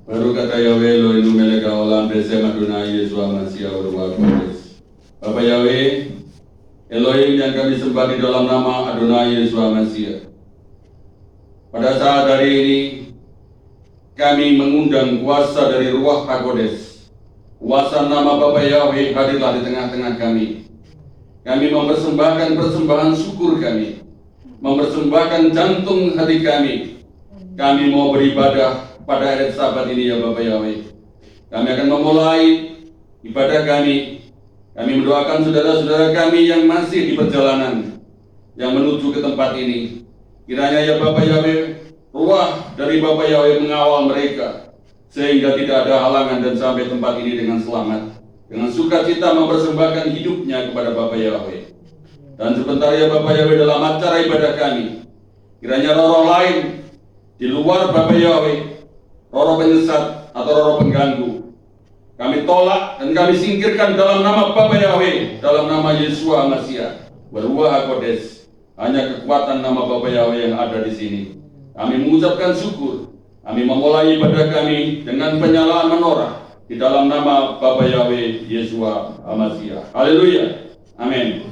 Baru kata Yahweh lo inu meleka olam besem Adonai Yesus Masih Ruach Kudus. Bapak Yahweh, Elohim yang kami sembah di dalam nama Adonai Yesus Masih. Pada saat hari ini kami mengundang kuasa dari Ruach HaKodes. Kuasa nama Bapak Yahweh hadirlah di tengah-tengah kami. Kami mempersembahkan persembahan syukur kami, mempersembahkan jantung hati kami. Kami mau beribadah pada hari Sabat ini ya Bapak Yahweh. Kami akan memulai ibadah kami. Kami mendoakan saudara-saudara kami yang masih di perjalanan yang menuju ke tempat ini. Kiranya ya Bapak Yahweh, ruah dari Bapak Yahweh mengawal mereka sehingga tidak ada halangan dan sampai tempat ini dengan selamat. Dengan sukacita mempersembahkan hidupnya kepada Bapak Yahweh. Dan sebentar ya Bapak Yahweh dalam acara ibadah kami, kiranya roh-roh lain di luar Bapak Yahweh, roh penyesat atau roh pengganggu, kami tolak dan kami singkirkan dalam nama Bapa Yahweh, dalam nama Yesus Masih, Ruach HaKodes. Hanya kekuatan nama Bapa Yahweh yang ada di sini. Kami mengucapkan syukur. Kami memulai ibadah kami dengan penyalaan menorah di dalam nama Bapa Yahweh Yesus Masih. Haleluya. Amin.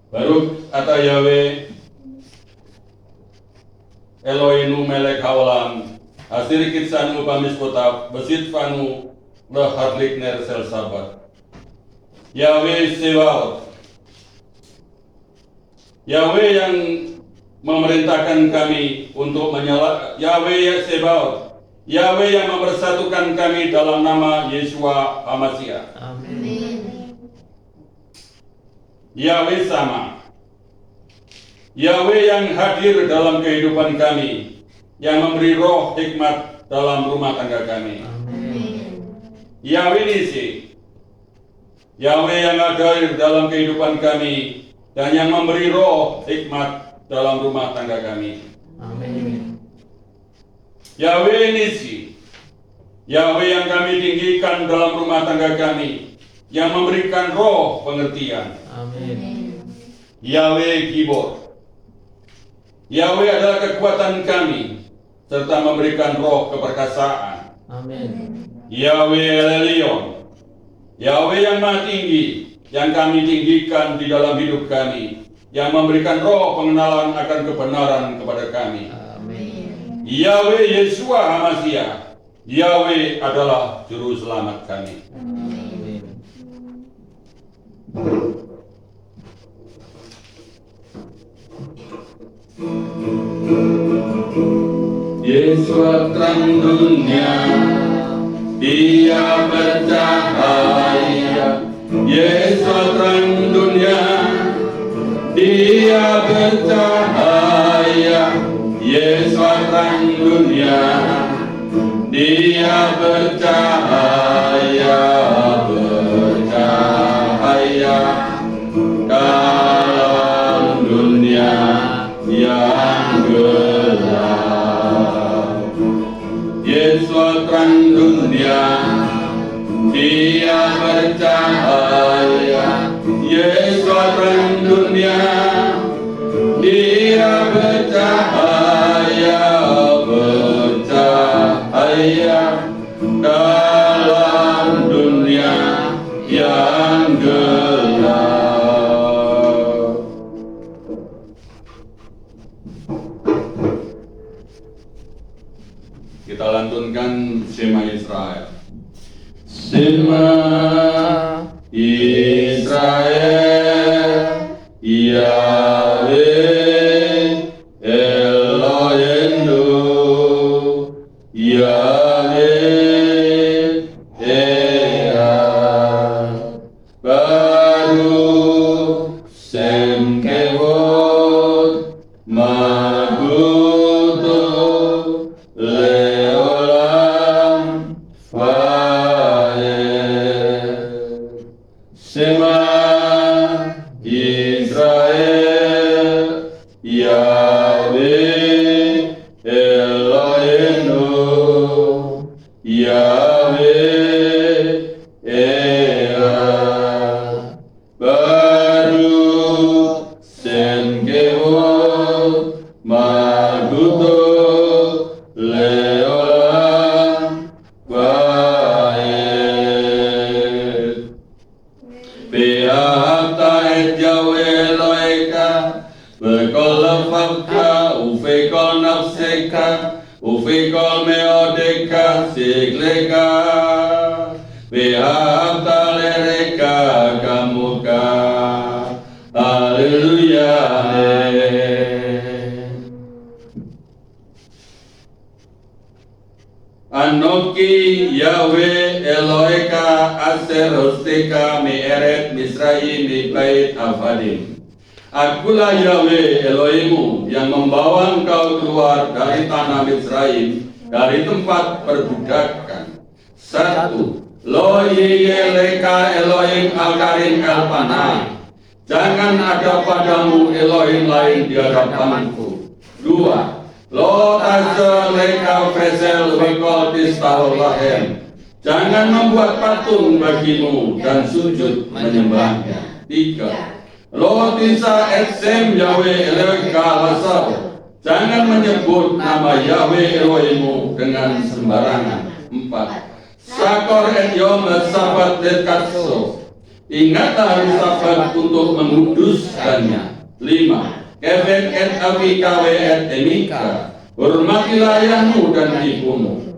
Baruch atau Yahweh Eloheinu melek haolam asir kitsanu pamiskota besit fanu lehadlik ner sel sabat. Yahweh Sebaot, Yahweh yang memerintahkan kami untuk Yahweh Sebaot, Yahweh yang mempersatukan kami dalam nama Yesus Masih. Amin. Yahweh sama, Yahweh yang hadir dalam kehidupan kami, yang memberi roh hikmat dalam rumah tangga kami. Amin. Yahweh Nisi, Yahweh yang hadir dalam kehidupan kami dan yang memberi roh hikmat dalam rumah tangga kami. Amin. Yahweh Nisi, Yahweh yang kami tinggikan dalam rumah tangga kami, yang memberikan roh pengertian. Amin. Yahweh Gibor, Yahweh adalah kekuatan kami serta memberikan roh keperkasaan. Amin. Yahweh Elyon, Yahweh yang maha tinggi, yang kami tinggikan di dalam hidup kami, yang memberikan roh pengenalan akan kebenaran kepada kami. Amin. Yahweh Yesus Masih, Yahweh adalah juru selamat kami. Amin. Yesus terang dunia, Dia bercahaya. Yesus terang dunia, Dia bercahaya. Yesus terang dunia, Dia bercahaya, bercahaya dalam dunia yang gelap. Yesus terang dunia, Dia bercahaya. Yesus terang dunia, Dia bercahaya, bercahaya dalam dunia yang gelap. Kita lantunkan Shema Israel. Shema Israel, Yahweh Eloheinu, Yahweh Echad, Baruch Shem Kevod Malkuto Leolam Vaed. Shema Israel, Yahweh Eloheinu, Yahweh Wikol meodeka sikleka Wihapta lereka kamuka Haleluya. Anoki Yahweh Eloheka Aser Hosteka Me'eret Misraim Bait Avadim. Akulah Yahweh Elohimmu yang membawa engkau keluar dari tanah Misraim, dari tempat perbudakan. 1. Lo yeleka Elohim Al-Karim El-Panah. Jangan ada padamu Elohim lain di hadapanku. 2. Lo tazer leka vesel wikol tistaholahem. Jangan membuat patung bagimu dan sujud menyembahnya. 3. Lo tisa etsem Yahweh Elohika lasau. Jangan menyebut nama Yahweh Elohimmu dengan sembarangan. 4. Sakor et yom sabat dekatso. Ingatlah hari sabat untuk menguduskannya. 5. Kevin et Avikawe et Emika. Hormatilah ayahmu dan ibumu.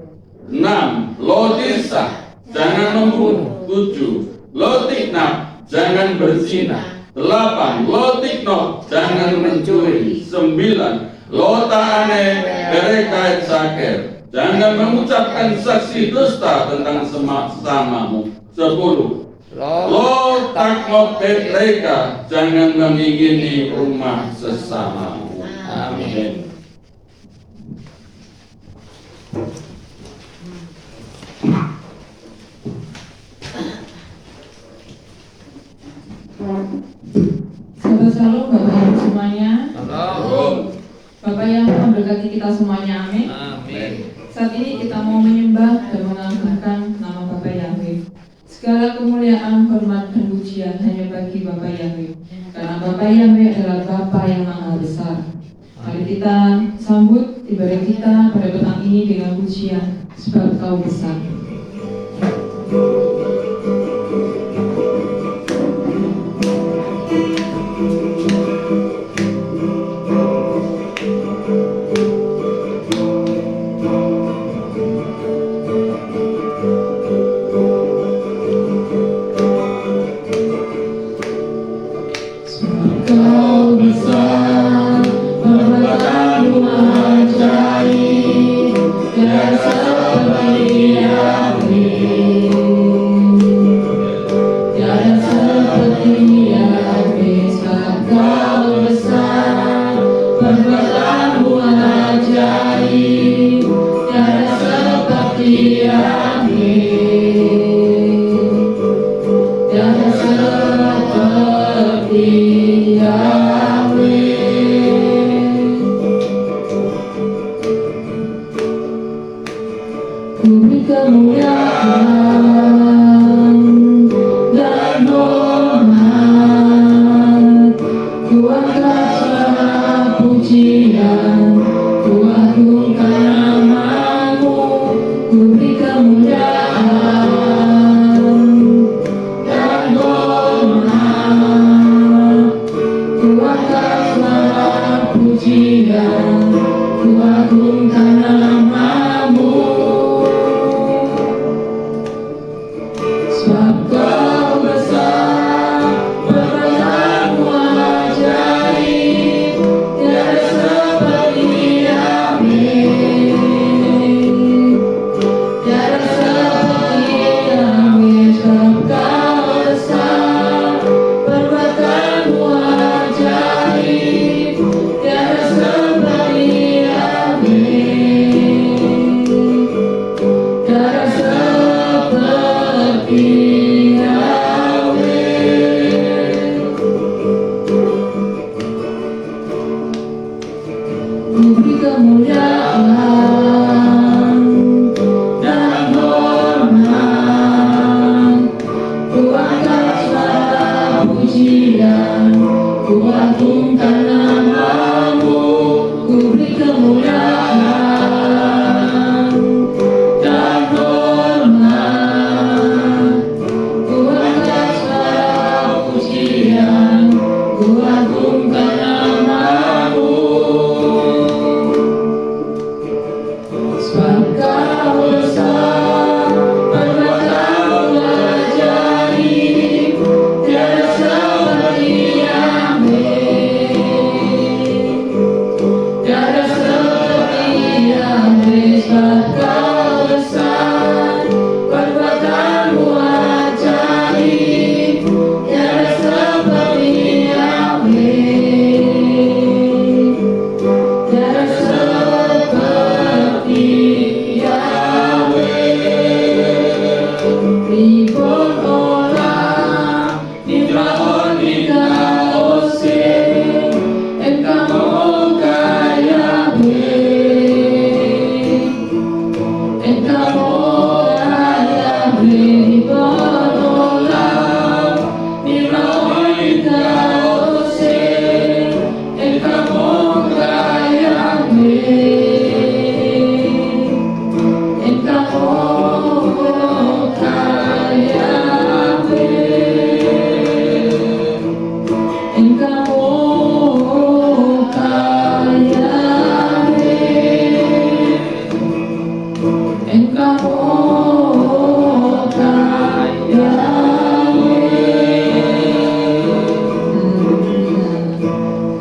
6. Lo tisa. Jangan membunuh. 7. Lo tiknap. Jangan berzina. 8. Lo tiknok. Jangan mencuri. 9. Lo ta'ane mereka et saker. Jangan mengucapkan saksi dusta tentang sesamamu. 10. Lo takmok mereka, jangan mengingini rumah sesamamu. Amin. Sahabat Shalom, Bapak Ibu semuanya. Shalom. Bapak yang memberkati kita semuanya, amin. Amin. Saat ini kita mau menyembah dan mengagungkan nama Bapak Yahweh. Segala kemuliaan, hormat, dan pujian hanya bagi Bapak Yahweh. Karena Bapak Yahweh adalah Bapa yang maha besar. Mari kita sambut ibadah kita pada petang ini dengan pujian, sebab Kau besar.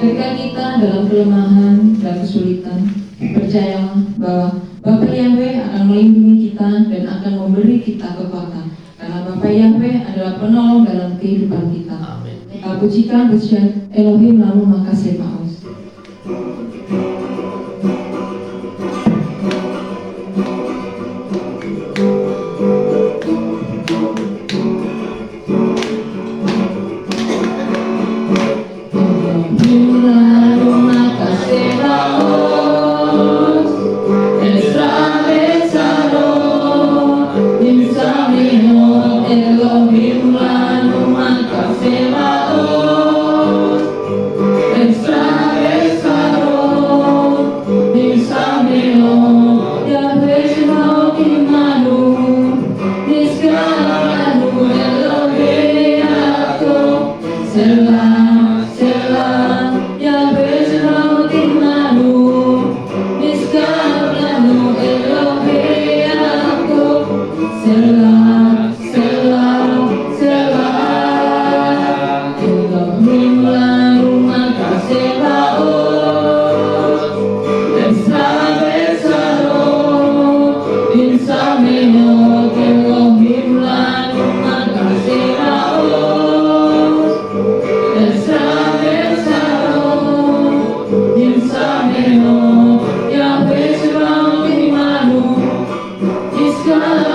Ketika kita dalam kelemahan dan kesulitan, percayalah bahwa Bapa Yahweh akan melindungi kita dan akan memberi kita kekuatan. Karena Bapa Yahweh adalah penolong dalam kehidupan kita. Kita pujikan pujian Elohim lalu maka Sebaos. Israel,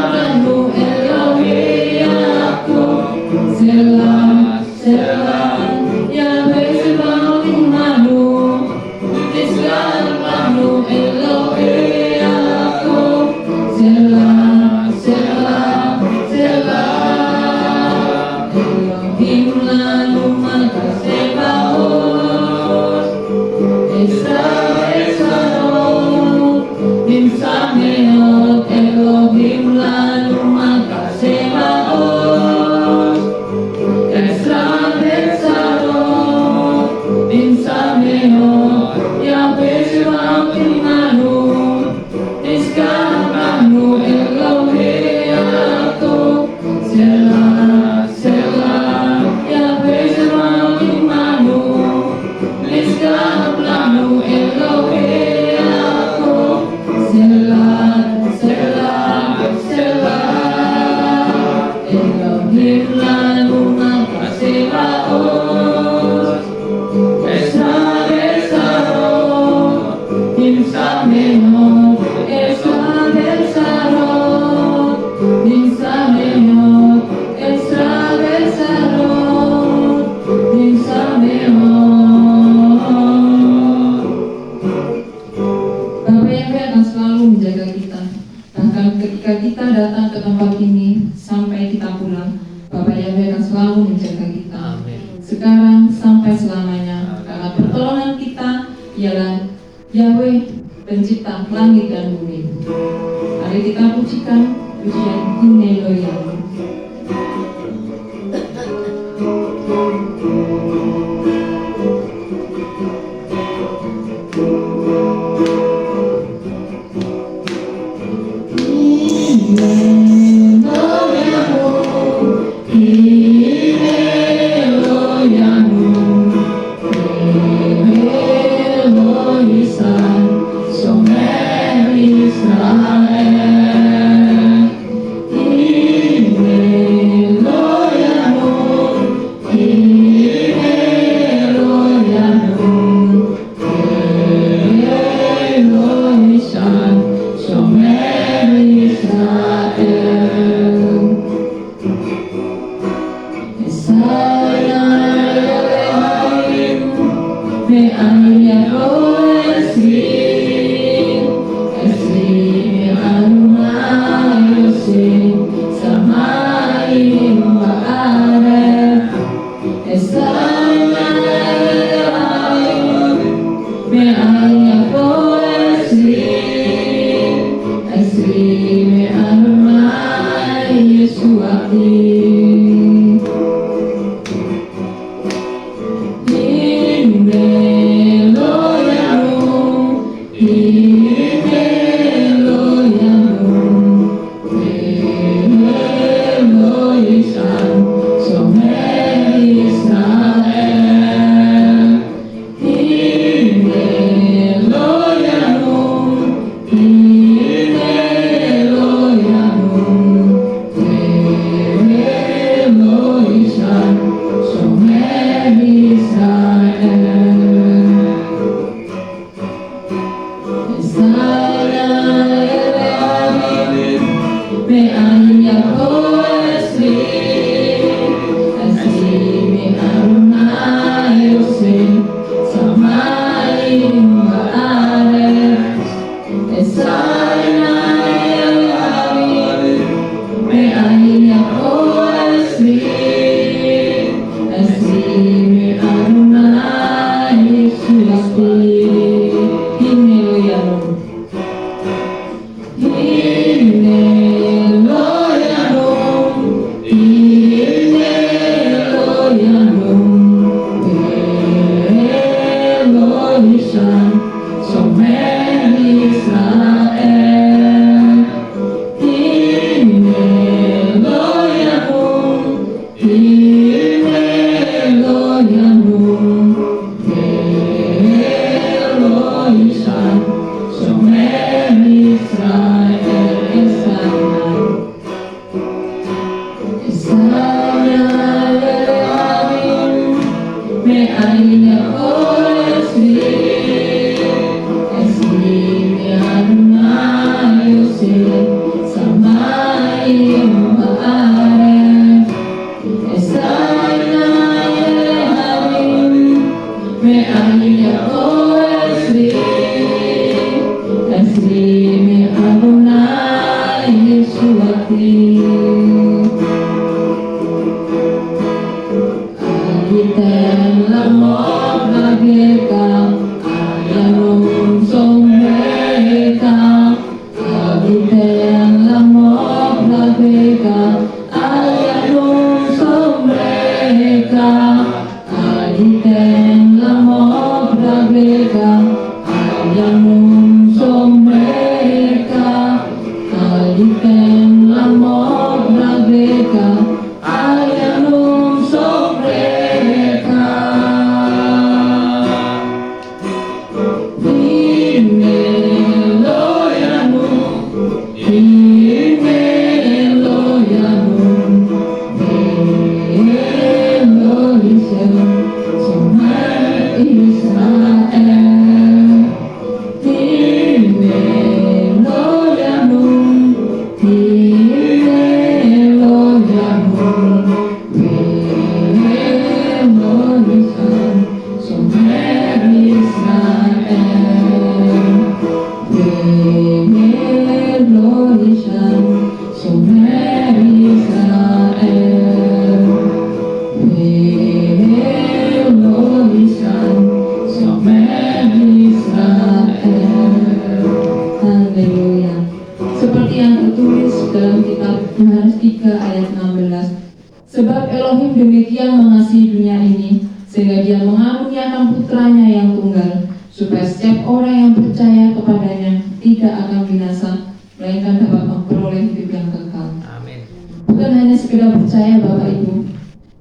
Sebab Elohim demikian mengasihi dunia ini, sehingga dia mengaruniakan putranya yang tunggal, supaya setiap orang yang percaya kepadanya tidak akan binasa, melainkan dapat memperoleh hidup yang kekal. Amin. Bukan hanya sekedar percaya Bapak Ibu,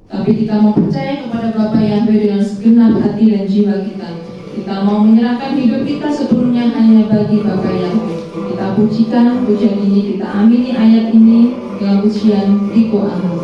tapi kita mau percaya kepada Bapa Yahweh dengan segenap hati dan jiwa kita. Kita mau menyerahkan hidup kita sepenuhnya hanya bagi Bapa Yahweh. Kita pujikan pujian ini, kita amini ayat ini dengan pujian Iko Amin.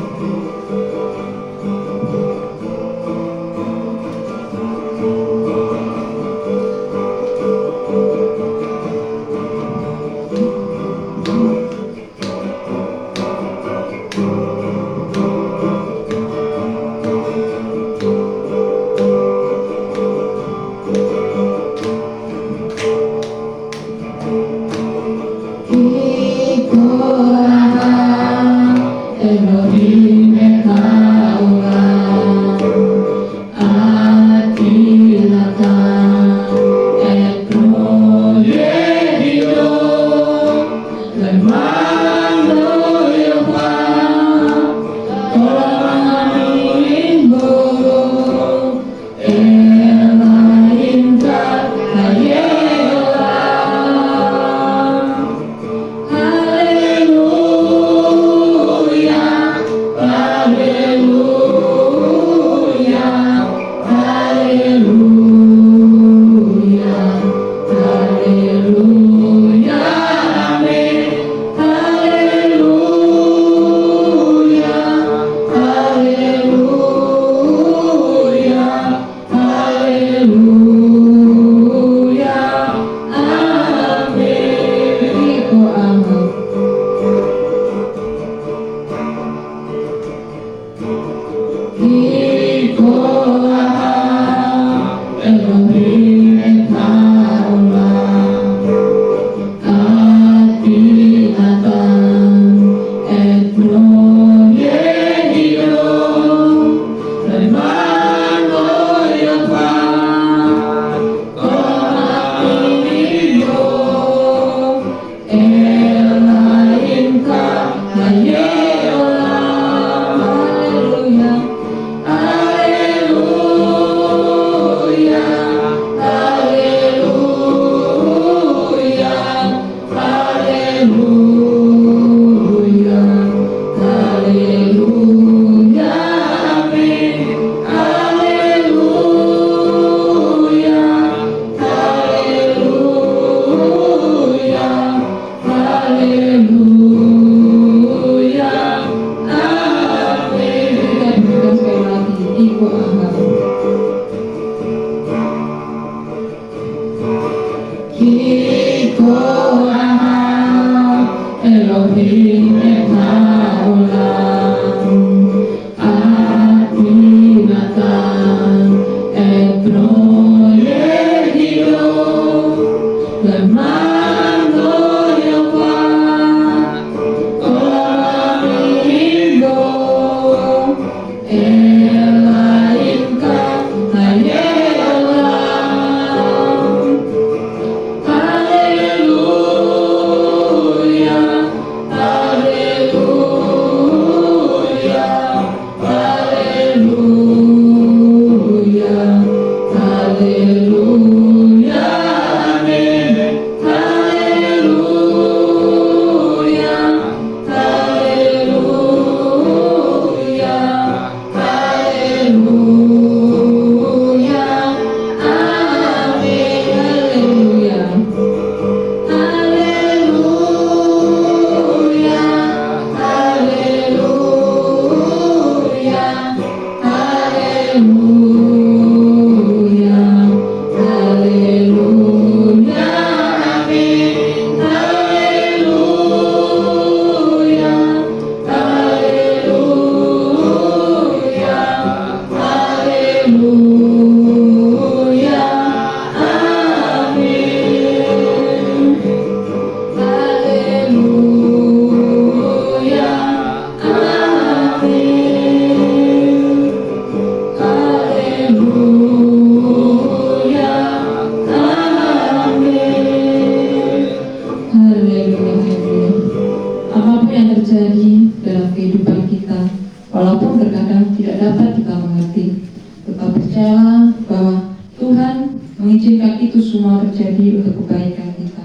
walaupun terkadang tidak dapat kita mengerti. Tetap percayalah bahwa Tuhan mengizinkan itu semua terjadi untuk kebaikan kita.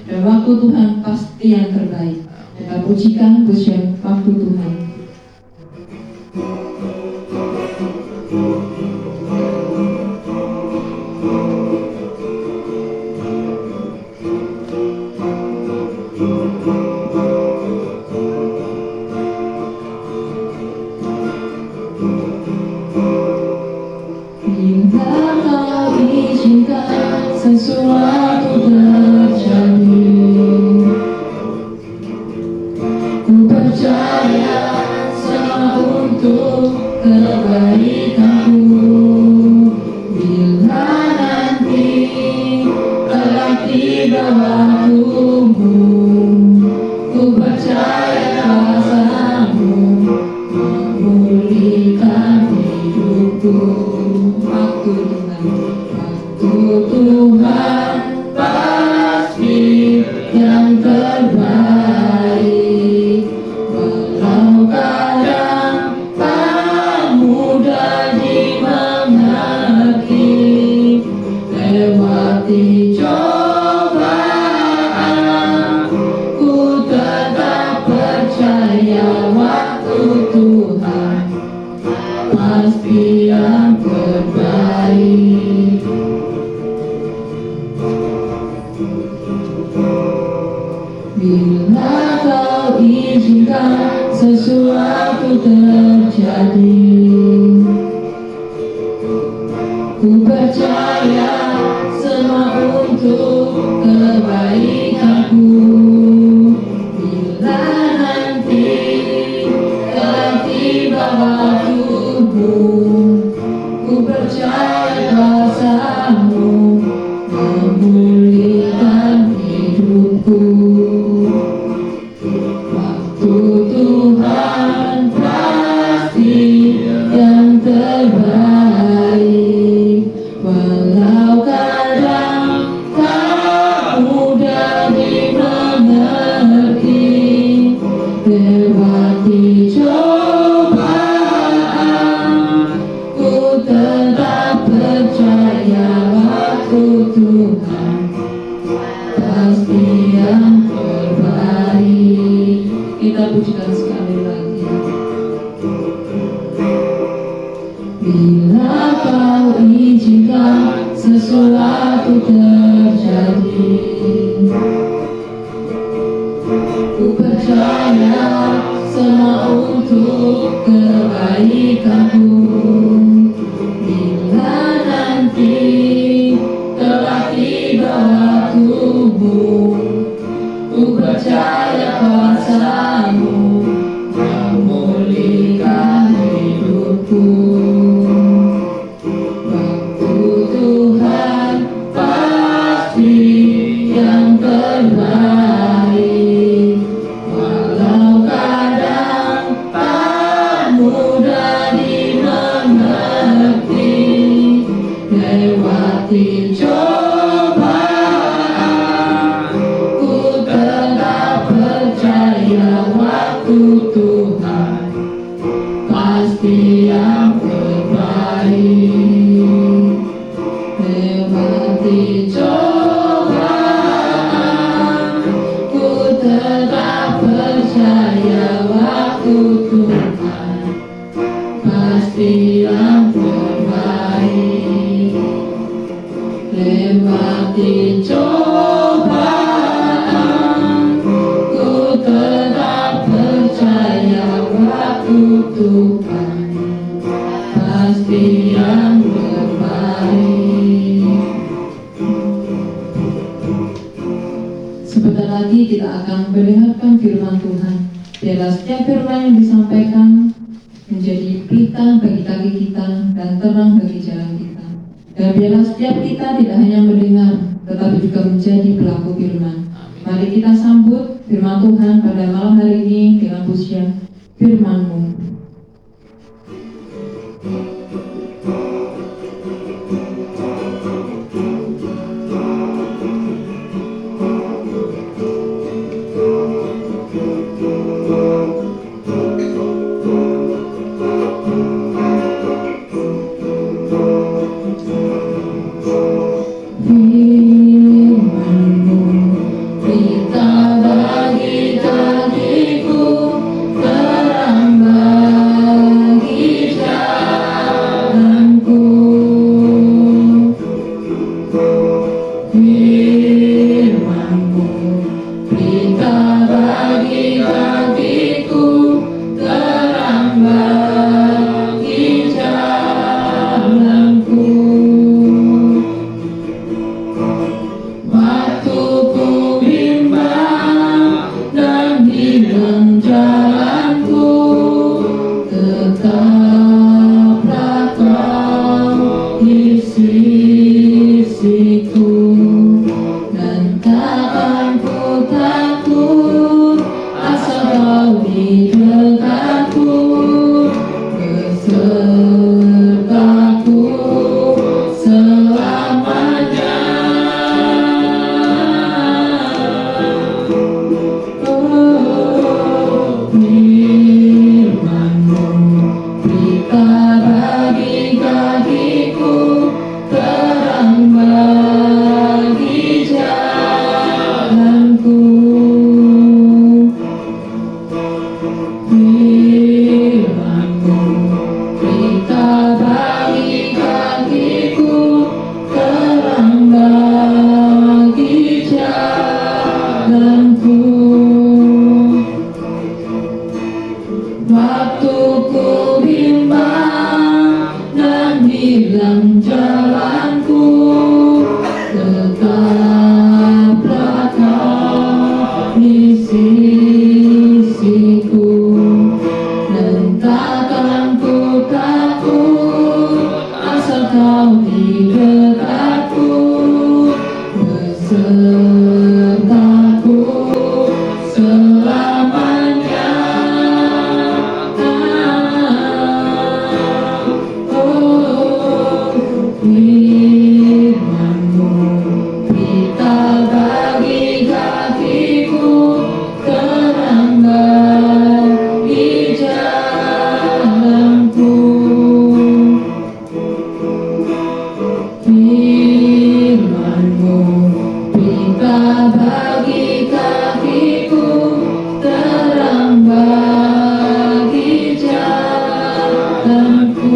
Dan waktu Tuhan pasti yang terbaik. Kita pujikan pujian waktu Tuhan. Sesuatu terjadi, ku percaya semua untuk kebaikanku. Bila nanti telah tiba waktumu, ku percaya kuasa-Mu memulihkan hidupku. Waktu Tuhan, Tuhan pasti yang terbaik. Walau kadang tak mudah dimengerti, lewati cobaan, ku tetap percaya waktu Tuhan pasti yang terbaik. Bila Kau izinkan sesuatu terjadi, ku percaya semua untuk kebaikanku. Bila nanti telah tiba waktumu, ku percaya kuasa-Mu memulihkan hidupku. Waktu Tuhan pasti yang terbaik. Walau kadang tak mudah dimengerti, lewati cobaan, ku tetap percaya waktu Tuhan pasti yang terbaik. kita pujikan sekali lagi. Bila Kau izinkan sesuatu terjadi, ku percaya semua untuk kebaikanku. Bila nanti telah tiba waktumu, ku percaya kuasa-Mu memulihkan hidupku. Waktu Tuhan pasti yang terbaik. Walau kadang tak mudah dimengerti, lewati cobaan, ku tetap percaya waktu Tuhan pasti yang terbaik. Lewati cobaan, ku tetap percaya waktu Tuhan pasti yang terbaik. Lewati cobaan, ku tetap percaya waktu Tuhan pasti yang terbaik. Sebentar lagi kita akan mendengarkan firman Tuhan. Biarlah setiap firman yang disampaikan menjadi pelita bagi kaki kita dan terang bagi jalan kita. Dan biarlah setiap kita tidak hanya mendengar, tetapi juga menjadi pelaku firman. Mari kita sambut firman Tuhan pada malam hari ini dengan pujian firman-Mu. Berita bagi kakiku, terang bagi jalanku. Firman-Mu, berita bagi kakiku, terang bagi jalanku. Waktu ku bimbang dan hilang jalanku, tetaplah Kau di sisiku, dan takkan ku takut asal Kau di dekatku, besertaku selamanya. Firman-Mu, berita bagi kakiku, terang bagi jalanku. Firman-Mu, berita bagi kakiku, terang bagi jalanku.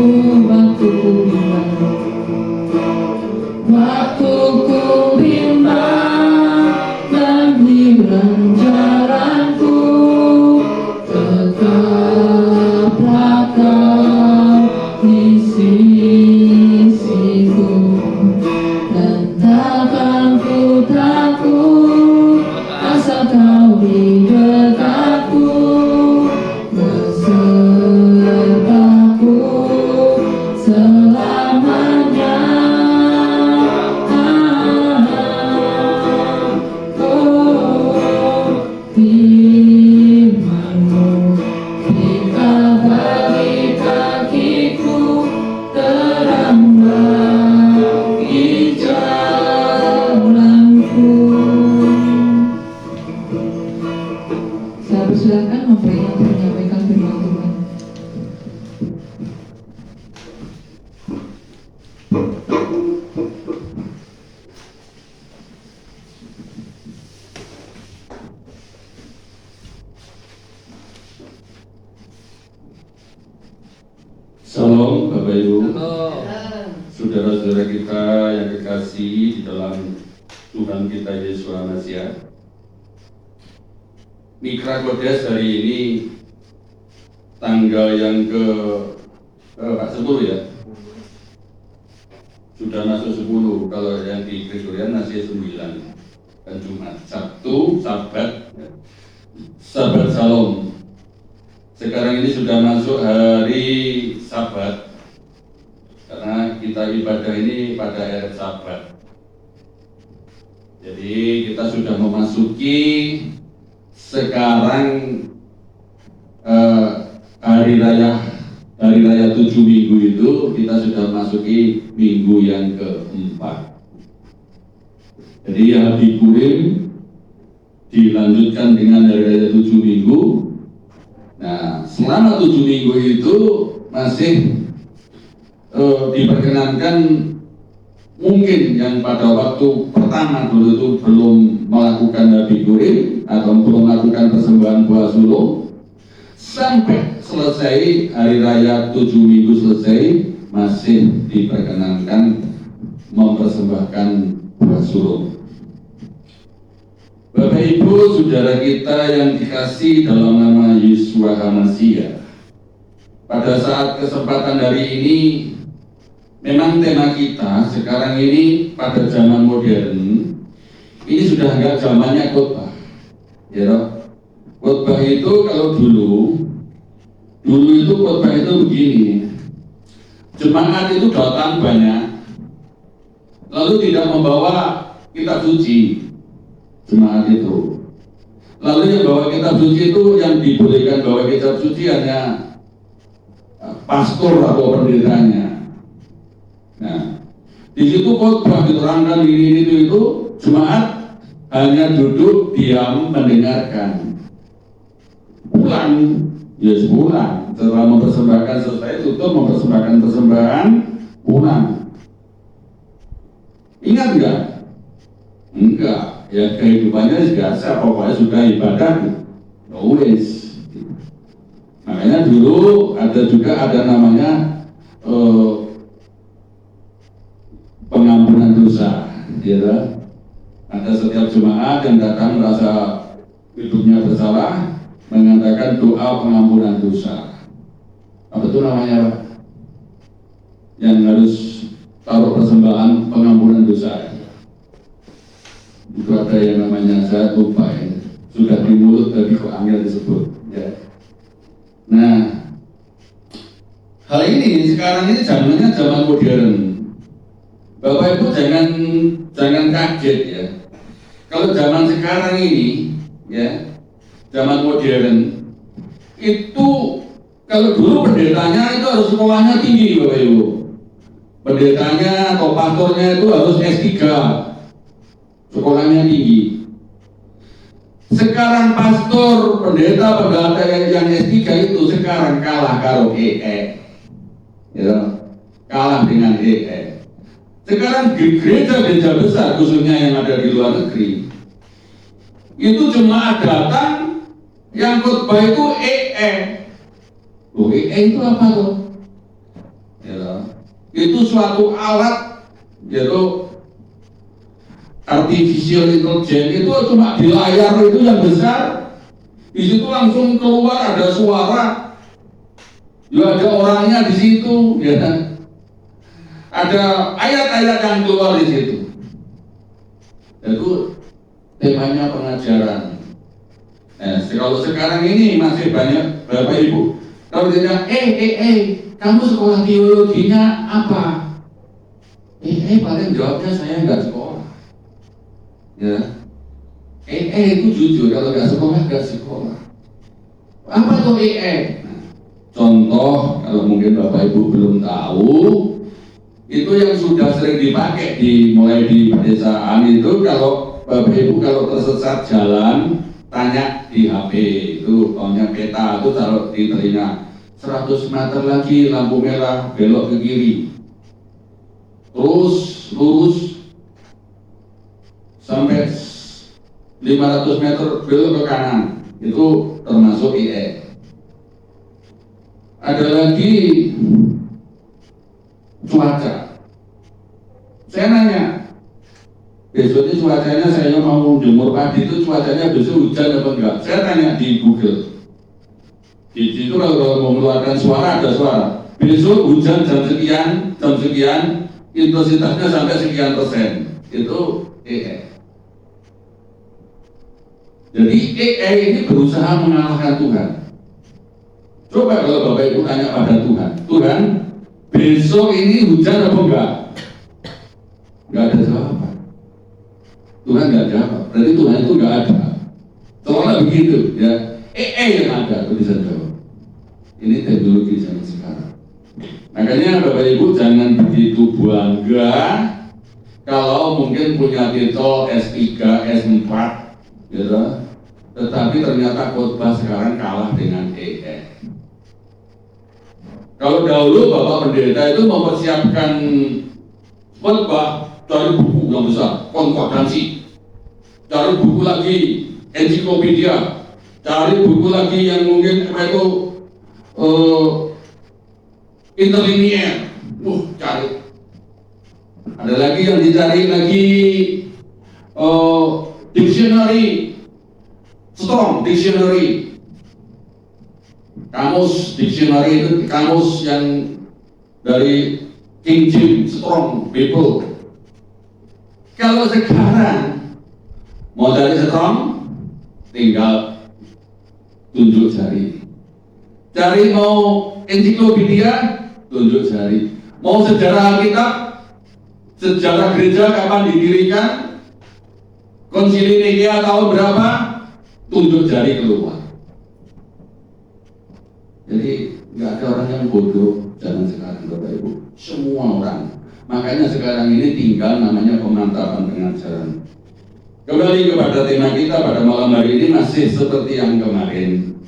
Waktu ku bimbang dan hilang jalanku, tetaplah Kau di sisiku, dan takkan ku takut asal Kau di dekatku, besertaku selamanya. Firman-Mu, berita bagi kakiku, terang bagi jalanku. Saya persilakan mempelai untuk menyampaikan firman Tuhan. Salam Bapak Ibu, saudara-saudara kita yang kekasih di dalam Tuhan kita Yesus Masiha. Mikra Kodes hari ini tanggal yang ke 10 ya, sudah masuk 10. Kalau yang di Gregorian masih 9. Dan Jumat, Sabtu, Sabat Shalom. Sekarang ini sudah masuk hari Sabat, karena kita ibadah ini pada hari Sabat. Jadi kita sudah memasuki sekarang hari raya 7 minggu itu, kita sudah memasuki minggu yang keempat. Jadi hari Purim dilanjutkan dengan hari raya 7 minggu. Nah, selama 7 minggu itu masih diperkenankan, mungkin yang pada waktu pertama dulu itu belum melakukan Hari Purim atau belum melakukan persembahan buah sulung, sampai selesai hari raya 7 minggu selesai masih diperkenankan mempersembahkan buah sulung. Bapak Ibu saudara kita yang dikasih dalam nama Yesus Masiha, pada saat kesempatan hari ini memang tema kita sekarang ini pada zaman modern ini sudah enggak zamannya khotbah, ya toh? Khotbah itu kalau dulu itu khotbah itu begini, jemaat itu datang banyak, lalu tidak membawa kitab suci. Jemaat itu, lalu yang bawa kitab suci itu, yang dibolehkan bawa kitab suci hanya pastor atau penderitanya. Nah, di situ khotbah diterangkan ini itu jemaat hanya duduk diam mendengarkan. Pulang, pulang. Setelah mempersembahkan selesai mempersembahkan persembahan pulang. Ingat nggak? Enggak. Ya kehidupannya biasa, pokoknya sudah ibadah. Always. Makanya dulu ada namanya pengampunan dosa, gitu. Ada setiap jemaat yang datang merasa hidupnya bersalah, mengatakan doa pengampunan dosa. Apa itu namanya, Pak? Yang harus taruh persembahan pengampunan dosa. Itu ada yang namanya, saya lupa ya. Sudah di mulut tadi kok angel disebut. Ya. Nah, hal ini sekarang ini zamannya zaman modern. Bapak Ibu jangan kaget ya. Kalau zaman sekarang ini ya, zaman modern itu, kalau dulu pendetanya itu harus sekolahnya tinggi, Bapak Ibu. Pendetanya atau pastornya itu harus S3, sekolahnya tinggi. Sekarang pastor, pendeta yang S3 itu sekarang kalah karo EE, ya, kalah dengan EE. Sekarang gereja-gereja besar, khususnya yang ada di luar negeri, itu jemaat datang yang khotbah itu EE. EE itu apa tuh? Ya, itu suatu alat, yaitu artificial intelligence. Itu cuma di layar itu yang besar, di situ langsung keluar ada suara, ya ada orangnya di situ, ya kan? Ada ayat-ayat yang keluar di situ. Itu temanya pengajaran. Nah, kalau sekarang ini masih banyak Bapak Ibu, kalau dia kamu sekolah teologinya apa? Paling jawabnya saya nggak sekolah. Ya, itu jujur, kalau nggak sekolah. Apa tuh Nah, contoh, kalau mungkin Bapak Ibu belum tahu, itu yang sudah sering dipakai mulai di pedesaan itu, kalau Bapak Ibu kalau tersesat jalan, tanya di HP, itu punya peta itu taruh di telinga. 100 meter lagi lampu merah, belok ke kiri, terus lurus sampai 500 meter belok ke kanan, itu termasuk IE. Ada lagi cuaca. Saya nanya, besok ini cuacanya, saya mau jemur padi itu cuacanya besok hujan apa enggak? Saya tanya di Google. Di situ kalau mau mengeluarkan suara, ada suara. Besok hujan jam sekian, intensitasnya sampai sekian persen. Itu EE. Jadi EE ini berusaha mengalahkan Tuhan. Coba kalau Bapak Ibu tanya pada Tuhan, besok ini hujan apa enggak? Enggak ada jawaban. Tuhan enggak jawab. Berarti Tuhan itu enggak ada. Soalnya begitu ya. Yang ada itu bisa jawab. Ini teknologi zaman sekarang. Makanya Bapak Ibu jangan begitu bangga kalau mungkin punya titel S3, S4, gitu. Tetapi ternyata khotbah sekarang kalah dengan EE. Kalau dahulu Bapak Pendeta itu mempersiapkan khotbah, cari buku yang besar, konkordansi, cari buku lagi, ensiklopedia, cari buku lagi yang mungkin itu interlinear, cari. Ada lagi yang dicari lagi dictionary, strong dictionary, kamus dictionary itu kamus yang dari King James, strong people. Kalau sekarang mau cari strong, tinggal tunjuk jari. Cari mau ensiklopedia, tunjuk jari. Mau sejarah Alkitab, sejarah gereja kapan didirikan, Konsili Nikea tahun berapa, tunjuk jari keluar. Jadi nggak ada orang yang bodoh zaman sekarang, Bapak Ibu. Semua orang. Makanya sekarang ini tinggal namanya pemantapan pengajaran. Kembali kepada tema kita pada malam hari ini masih seperti yang kemarin.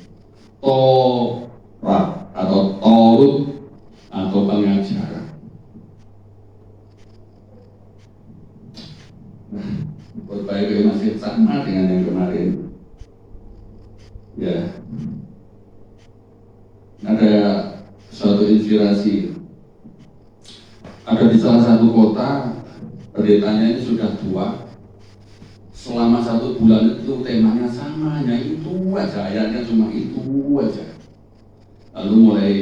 Torah atau Torut atau Baik masih sama dengan yang kemarin. Ya, ada suatu inspirasi. Ada di salah satu kota, pendetanya ini sudah tua. Selama 1 bulan itu temanya sama, hanya itu aja, ayatnya cuma itu aja. Lalu mulai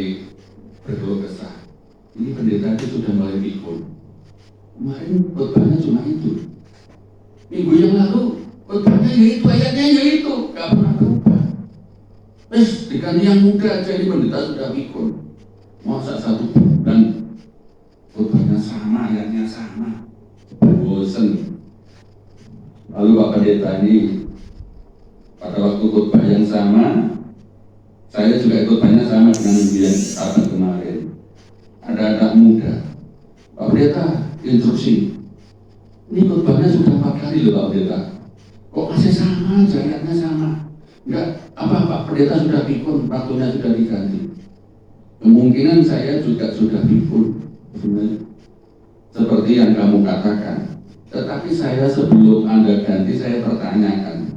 berkeluh kesah. Ini pendeta itu sudah mulai pikun. Kemarin khotbahnya cuma itu. Minggu yang lalu khotbahnya yaitu, ayatnya yaitu, gak pernah berubah. Terus diganti yang muda aja, ini pendeta sudah pikun. Masa 1 bulan khotbahnya sama, ayatnya sama, bosen. Lalu Pak Pendeta ini pada waktu khotbah yang sama, saya juga khotbahnya sama dengan yang kapan kemarin. Ada anak muda, Pak Pendeta instruksi, ini khotbahnya sudah 4 kali loh Pak Pendeta, kok masih sama, ayatnya sama. Enggak, apa Pak Pendeta sudah pikun, waktunya sudah diganti. Kemungkinan saya juga sudah pikun, seperti yang kamu katakan. Tetapi saya sebelum Anda ganti, saya pertanyakan,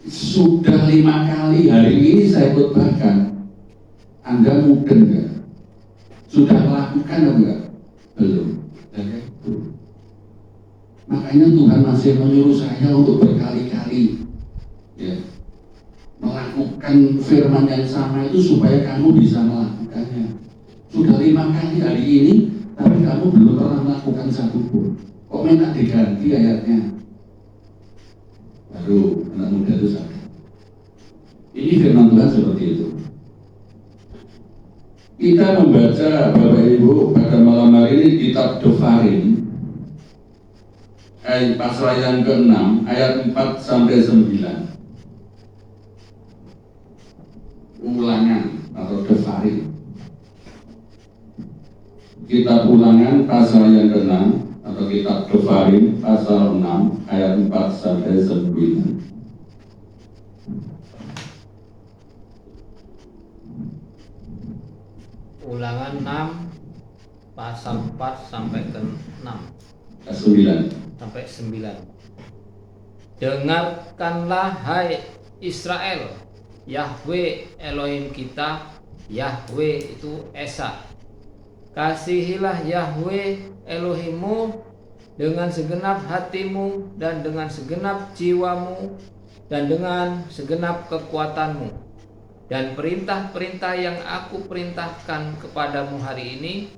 sudah 5 kali hari ini saya khotbahkan, Anda mudeng enggak? Sudah melakukan atau enggak? Belum. Makanya Tuhan masih menyuruh saya untuk berkali-kali, ya, melakukan firman yang sama itu supaya kamu bisa melakukannya. Sudah 5 kali hari ini, tapi kamu belum pernah melakukan 1 pun. Kok minta diganti ayatnya? Baru anak muda itu sadar. Ini firman Tuhan seperti itu. Kita membaca Bapak Ibu pada malam hari ini kitab Devarim, ayat pasal yang ke-6 ayat 4 sampai 9. Ulangan atau Devarim. Kitab Ulangan pasal yang ke-6 atau kitab Devarim pasal 6 ayat 4 sampai 9. Ulangan 6 pasal 4 sampai ke 6 sampai 9. Dengarkanlah hai Israel, Yahwe Elohim kita, Yahwe itu Esa. Kasihilah Yahwe Elohimmu dengan segenap hatimu dan dengan segenap jiwamu dan dengan segenap kekuatanmu. Dan perintah-perintah yang aku perintahkan kepadamu hari ini,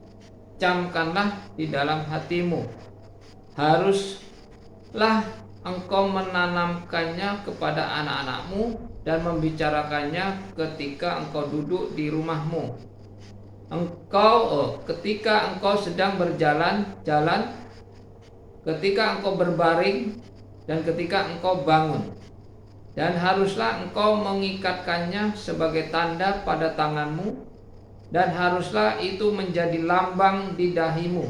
camkanlah di dalam hatimu. Haruslah engkau menanamkannya kepada anak-anakmu dan membicarakannya ketika engkau duduk di rumahmu. Ketika engkau sedang berjalan-jalan, ketika engkau berbaring, dan ketika engkau bangun. Dan haruslah engkau mengikatkannya sebagai tanda pada tanganmu, dan haruslah itu menjadi lambang di dahimu,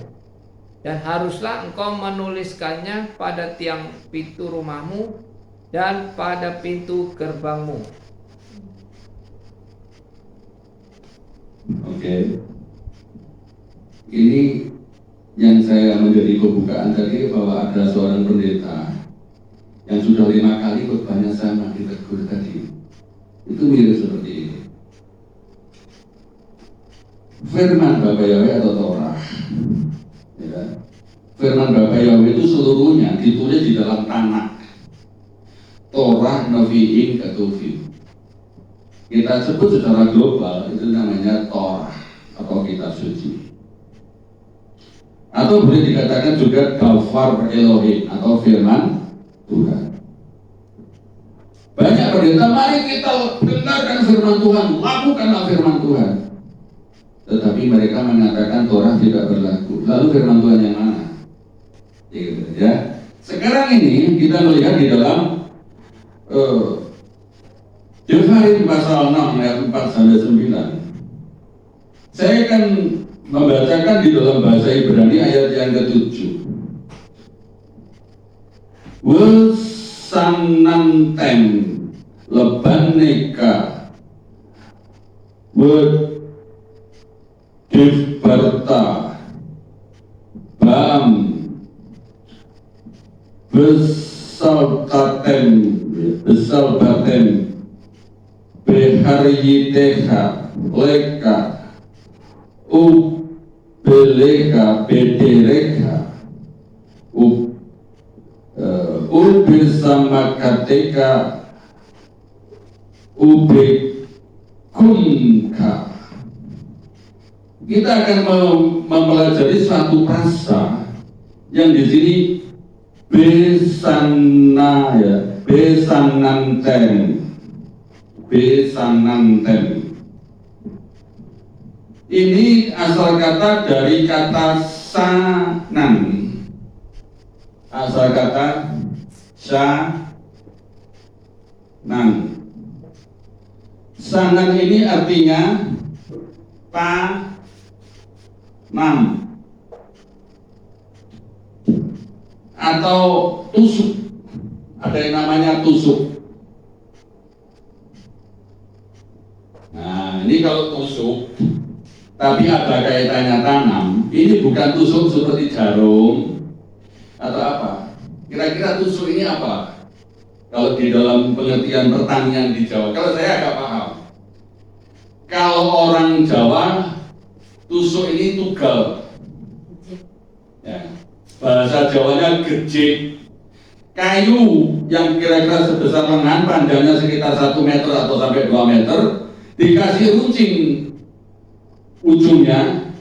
dan haruslah engkau menuliskannya pada tiang pintu rumahmu dan pada pintu gerbangmu. Oke. Ini yang saya menjadi kebukaan tadi, bahwa ada seorang pendeta yang sudah 5 kali khotbahnya sama ditegur tadi. Itu mirip seperti ini. Firman Bapa Yahwe atau Torah, ya. Firman Bapa Yahwe itu seluruhnya ditulis di dalam tanah. Torah, Nevi'im, Ketuvim. Kita sebut secara global itu namanya Torah atau kitab suci. Atau boleh dikatakan juga Dafar Elohim atau firman Tuhan. Banyak pendeta, mari kita dengarkan firman Tuhan, lakukanlah firman Tuhan. Tetapi mereka mengatakan Torah tidak berlaku. Lalu firman Tuhan yang mana? Ya. Sekarang ini kita melihat di dalam Devarim pasal 6 ayat 4 sampai 9. Saya akan membacakan di dalam bahasa Ibrani ayat yang ke-7. Wesanantem lebaneka Devbarta Bam besalbaten beharyiteha leka ubeleka bedereka ubesamakateka ubekumka. Kita akan mempelajari suatu frasa yang di sini besananten. Ini asal kata dari kata sanan. Asal kata sanan. Sanan ini artinya tanam atau tusuk. Ada yang namanya tusuk. Nah, ini kalau tusuk tapi ada kaitannya tanam, ini bukan tusuk seperti jarum atau apa. Kira-kira tusuk ini apa? Kalau di dalam pengertian pertanian di Jawa, kalau saya agak paham. Kalau orang Jawa, tusuk ini tugal. Ya. Bahasa Jawanya gejik. Kayu yang kira-kira sebesar lengan, panjangnya sekitar 1 meter atau sampai 2 meter, dikasih runcing ujungnya.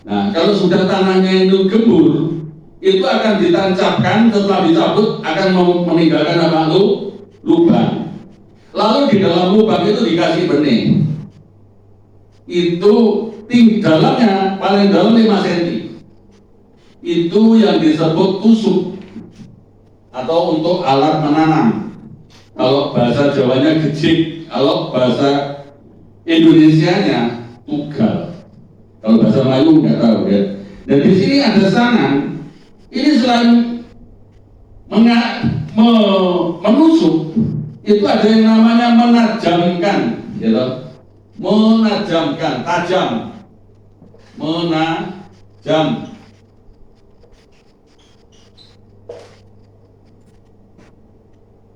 Nah, kalau sudah tanahnya itu gembur, itu akan ditancapkan, setelah dicabut akan meninggalkan apa itu? Lubang. Lalu di dalam lubang itu dikasih benih. Itu dalamnya paling dalam 5 cm. Itu yang disebut tusuk atau untuk alat menanam. Kalau bahasa Jawanya gejik, kalau bahasa Indonesianya tugal. Kalau bahasa Melayu nggak tahu ya. Dan di sini ada sanan. Ini selain menusuk, itu ada yang namanya menajamkan, gitu. Menajamkan, tajam, menajam.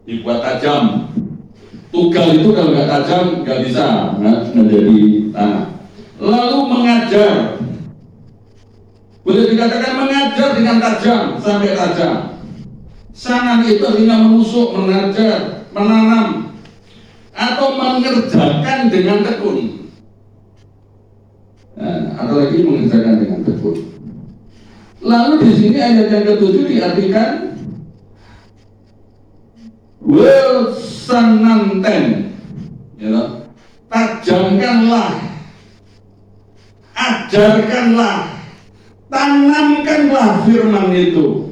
Dibuat tajam. Tugal itu kalau nggak tajam nggak bisa menjadi tanah. Lalu mengajar, boleh dikatakan mengajar dengan tajam sampai tajam. Sanan itu artinya menusuk, mengajar, menanam, atau mengerjakan dengan tekun. Nah, atau lagi mengerjakan dengan tekun. Lalu di sini ayat yang ke-7 diartikan sananten, ya, tajamkanlah, ajarkanlah, tanamkanlah firman itu.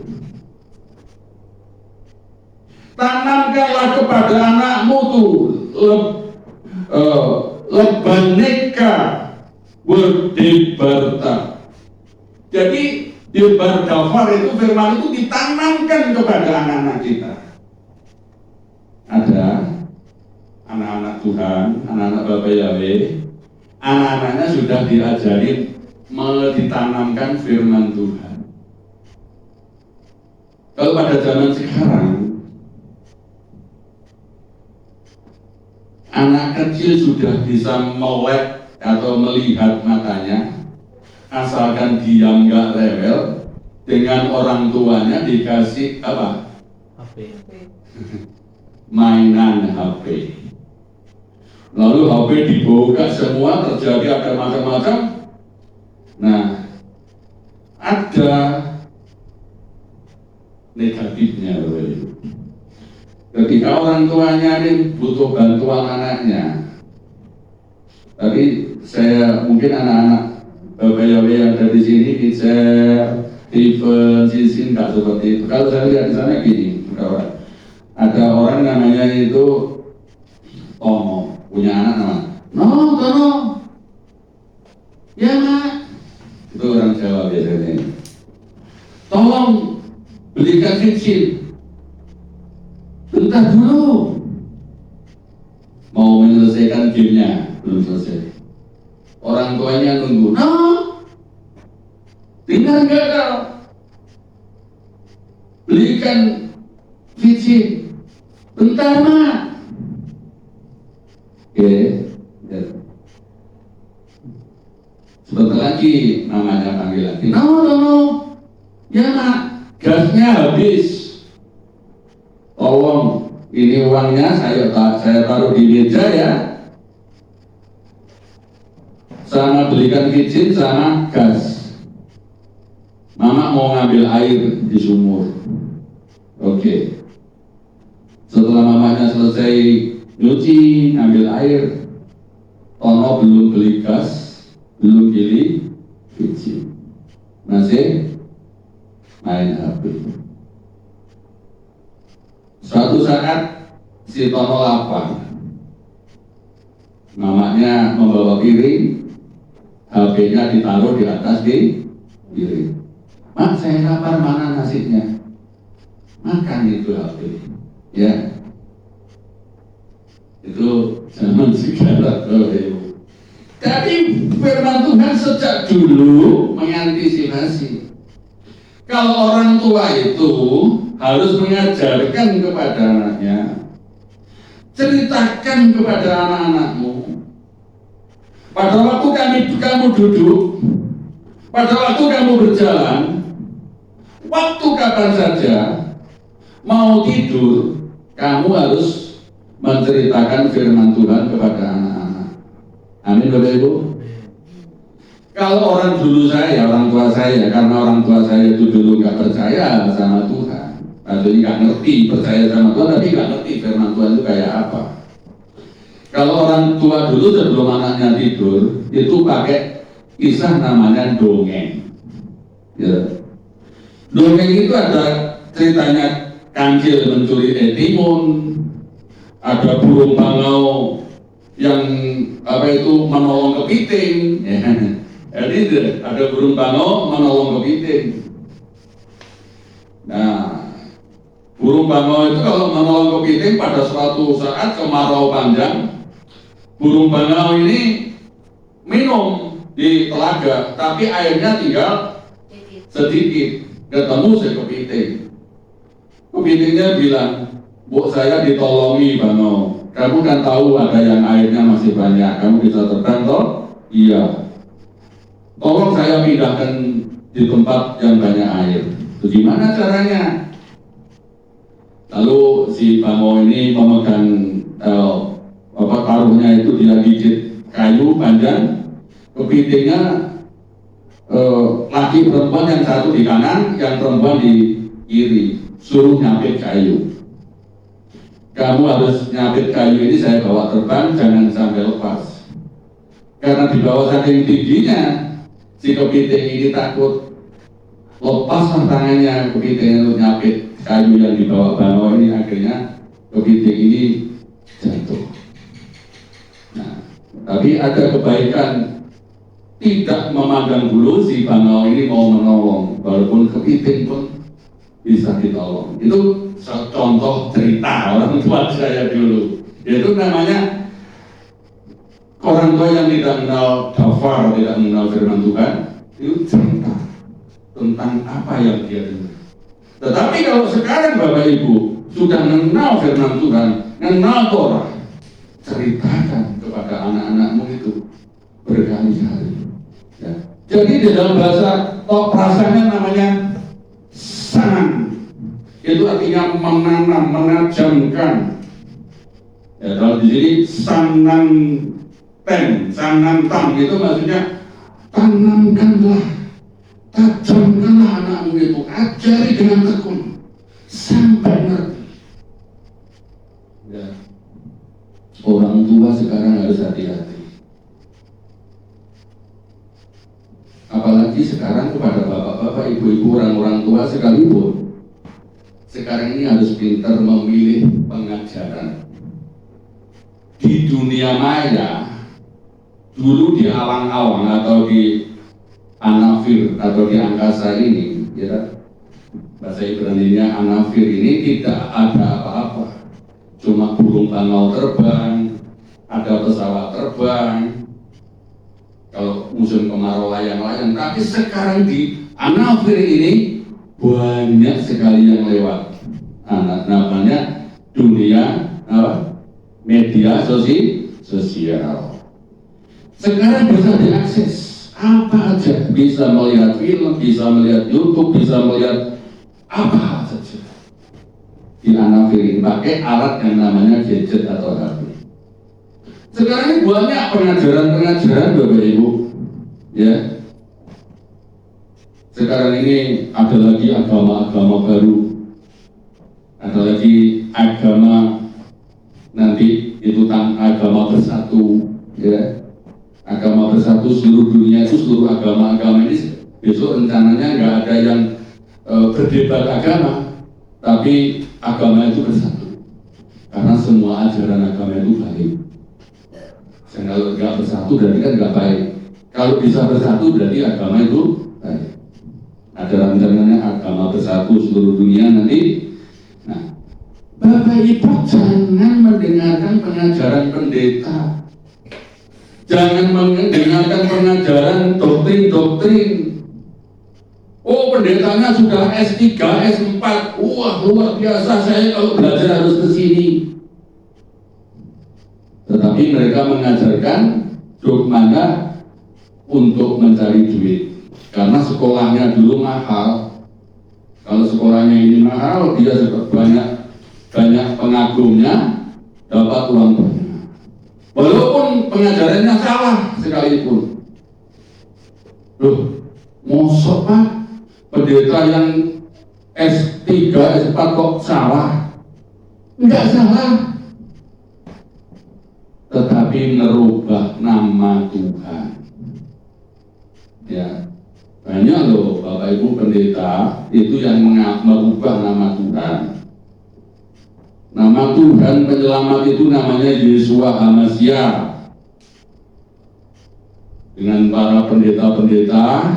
Tanamkanlah kepada anakmu tuh lebaneka berdebarta. Jadi debardafar itu firman itu ditanamkan kepada anak-anak kita. Ada anak-anak Tuhan, anak-anak Bapak Yahweh, anak-anaknya sudah diajari ditanamkan firman Tuhan. Kalau pada zaman sekarang, anak kecil sudah bisa melek atau melihat matanya, asalkan diam gak rewel, dengan orang tuanya dikasih apa? HP. Mainan HP. Lalu HP dibuka semua, terjadi ada macam-macam. Nah, ada negatifnya. Ketika orang tuanya ini butuh bantuan anaknya, tapi saya mungkin anak-anak Bapak Yahweh yang ada di sini, saya Steven, Sisin nggak seperti itu. Kalau saya lihat di sana gini, kawan. Ada orang namanya itu Tomo, punya anak namanya Tono, ya mak, itu orang Jawa biasanya. Tolong belikan kecil, bentar dulu, mau menyelesaikan gamenya, belum selesai. Orang tuanya nunggu, tinggal nggak kau belikan Kicin. Bentar, Mak. Oke. Ya. Sebentar lagi mamanya panggil lagi. No. Ya, Mak. Gasnya habis. Tolong, ini uangnya saya taruh di meja ya. Sama belikan kicin sama gas. Mama mau ngambil air di sumur. Oke. Setelah mamanya selesai nyuci, ngambil air, Tono belum beli gas, belum beli kicin, masih main HP. Suatu saat si Tono lapar, mamanya membawa piring, HP-nya ditaruh di atas di piring. Mak, saya lapar, mana nasinya? Makan itu HP. Ya, itu zaman sekarang. Tapi firman Tuhan sejak dulu mengantisipasi. Kalau orang tua itu harus mengajarkan kepada anaknya, ceritakan kepada anak-anakmu. Pada waktu kamu duduk, pada waktu kamu berjalan, waktu kapan saja, mau tidur, kamu harus menceritakan firman Tuhan kepada anak-anak. Amin, Bapak Ibu. Kalau orang tua saya, karena orang tua saya itu dulu nggak percaya sama Tuhan, maksudnya nggak ngerti percaya sama Tuhan, tapi nggak ngerti firman Tuhan itu kayak apa. Kalau orang tua dulu sebelum anaknya tidur, itu pakai kisah namanya dongeng. Ya. Dongeng itu ada ceritanya kancil mencuri timun, ada burung bangau yang menolong kepiting. Ya. Jadi ada burung bangau menolong kepiting. Nah, burung bangau itu kalau menolong kepiting pada suatu saat kemarau panjang, burung bangau ini minum di telaga, tapi airnya tinggal sedikit. Ketemu si kepiting. Kepitingnya bilang, Bu, saya ditolongi bangau. Kamu kan tahu ada yang airnya masih banyak. Kamu bisa terbang toh? Iya. Tolong saya pindahkan di tempat yang banyak air. Itu gimana caranya? Lalu si bangau ini memegang taruhnya itu, dia gigit kayu panjang. Kepitingnya laki perempuan, yang satu di kanan, yang perempuan di kiri, suruh nyapit kayu. Kamu harus nyapit kayu ini, saya bawa terbang, jangan sampai lepas. Karena di bawah saking tingginya, si kepiting ini takut lepas tangannya kepiting untuk nyapit kayu yang dibawa bangau ini. Akhirnya kepiting ini jatuh. Nah, tapi ada kebaikan, tidak memandang bulu, si bangau ini mau menolong, walaupun kepiting pun bisa ditolong. Itu contoh cerita orang tua saya dulu. Itu namanya orang tua yang tidak mengenal dafar, tidak mengenal firman Tuhan, itu cerita tentang apa yang dia dengar. Tetapi kalau sekarang Bapak Ibu sudah mengenal firman Tuhan, mengenal Torah, ceritakan kepada anak-anakmu itu berkali-kali. Ya. Jadi di dalam bahasa prasanya namanya sanang. Itu artinya menanam, menajamkan. Ya, kalau di sini sanang itu maksudnya tanamkanlah, tajamkanlah anakmu itu, ajari dengan tekun sampai ngerti. Ya. Orang tua sekarang harus hati-hati. Apalagi sekarang kepada bapak-bapak, ibu-ibu, orang-orang tua sekalipun. Sekarang ini harus pintar memilih pengajaran. Di dunia maya, dulu di awang-awang atau di anafir atau di angkasa ini, ya, bahasa Ibrani-nya anafir ini tidak ada apa-apa. Cuma burung bangau terbang, ada pesawat terbang, kalau musim kemarau layang-layang. Tapi sekarang di anafir ini banyak sekali yang lewat. anak, namanya dunia media sosial. Sekarang bisa diakses apa aja, bisa melihat film, bisa melihat YouTube, bisa melihat apa saja di anak ini pakai alat yang namanya gadget atau HP. Sekarang ini banyak pengajaran Bapak Ibu, ya. Sekarang ini ada lagi agama-agama baru, ada lagi agama nanti itu agama bersatu, ya. Agama bersatu seluruh dunia itu, seluruh agama-agama ini besok rencananya nggak ada yang berdebat agama, tapi agama itu bersatu karena semua ajaran agama itu baik. Dan kalau nggak bersatu berarti kan nggak baik. Kalau bisa bersatu berarti agama itu baik. Ada rencananya agama bersatu seluruh dunia nanti. Nah, Bapak Ibu jangan mendengarkan pengajaran pendeta. Jangan mendengarkan pengajaran doktrin-doktrin. Oh, pendetanya sudah S3, S4. Wah, luar biasa, saya kalau belajar harus ke sini. Tetapi mereka mengajarkan dogmanya untuk mencari duit. Karena sekolahnya dulu mahal. Kalau sekolahnya ini mahal, dia juga banyak pengagumnya, dapat uang banyak. Walaupun pengajarannya salah sekalipun. Loh, mosok Pak, pendeta yang S3, S4 kok salah? Enggak salah. Tetapi merubah nama Tuhan. Ya, banyak loh Bapak Ibu pendeta itu yang merubah nama Tuhan. Nama Tuhan penyelamat itu namanya Yeshua HaMashiach. Dengan para pendeta-pendeta,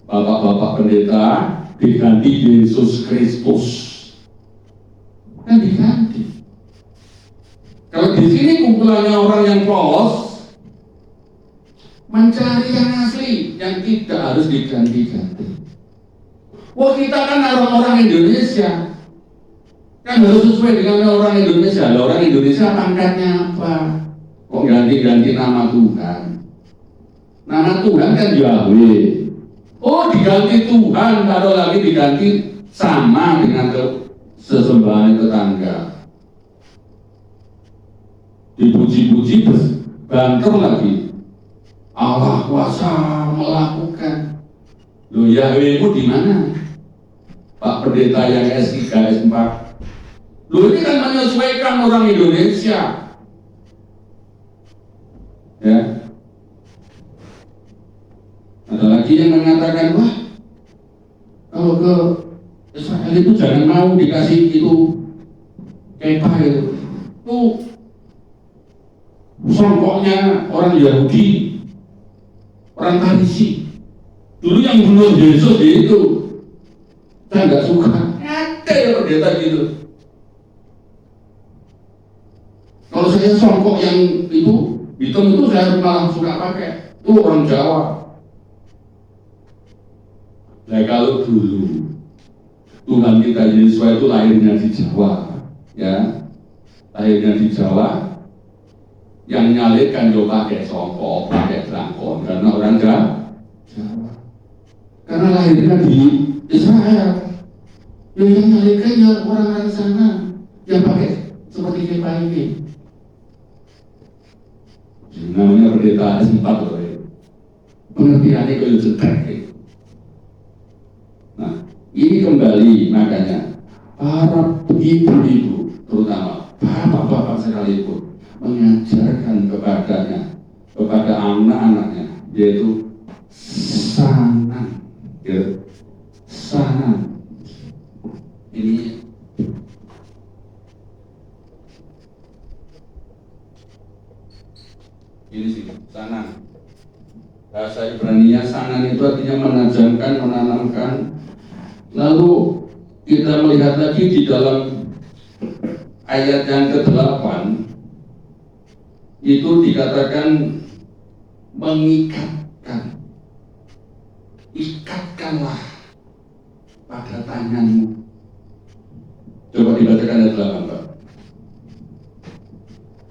bapak-bapak pendeta diganti Yesus Kristus. Kan diganti. Kalau di sini kumpulannya orang yang polos, mencari yang asli, yang tidak harus diganti-ganti. Wah, kita kan orang-orang Indonesia. Kan harus sesuai dengan orang Indonesia. Orang Indonesia pangkatnya apa? Kok ganti-ganti nama Tuhan? Nama Tuhan kan Yahweh. Oh, diganti Tuhan, kalau lagi diganti sama dengan sesembahan tetangga. Dipuji-puji, banter lagi. Allah kuasa melakukan. Loh, Yahwehmu di mana? Pak pendeta yang S3, S4. Loh, ini kan menyesuaikan orang Indonesia. Ya. Ada lagi yang mengatakan, wah, kalau ke Israel itu jangan mau dikasih itu kepah itu. Tuh, songkoknya orang Yahudi, orang Farisi. Dulu yang bunuh Yesus itu, saya nggak suka. Ada ya pendeta gitu. Kalau saya songkok yang itu, hitam itu saya malah suka pakai. Itu orang Jawa. Nah, kalau dulu Tuhan kita Yesus itu lahirnya di Jawa, ya, lahirnya di Jawa, yang nyalirkan yo pakai songkok, pakai belangkon, karena orang Jawa. Karena lahirnya di Israel, yang nyalirkan ya orang-orang sana yang pakai seperti kita ini. Namanya pendeta S4 loh, pengertiannya kayak cetek. Nah, ini kembali makanya para ibu-ibu, terutama bapak-bapak sekalipun, mengajarkan kepada anak-anaknya, yaitu sanan, ya, sanan. Ini sih, sanan. Bahasa Ibrani-nya sanan itu artinya menajamkan, menanamkan. Lalu kita melihat lagi di dalam ayat yang ke-8 itu dikatakan mengikatkan. Ikatkanlah pada tanganmu. Coba Coba dibacakan ayat 8, Pak.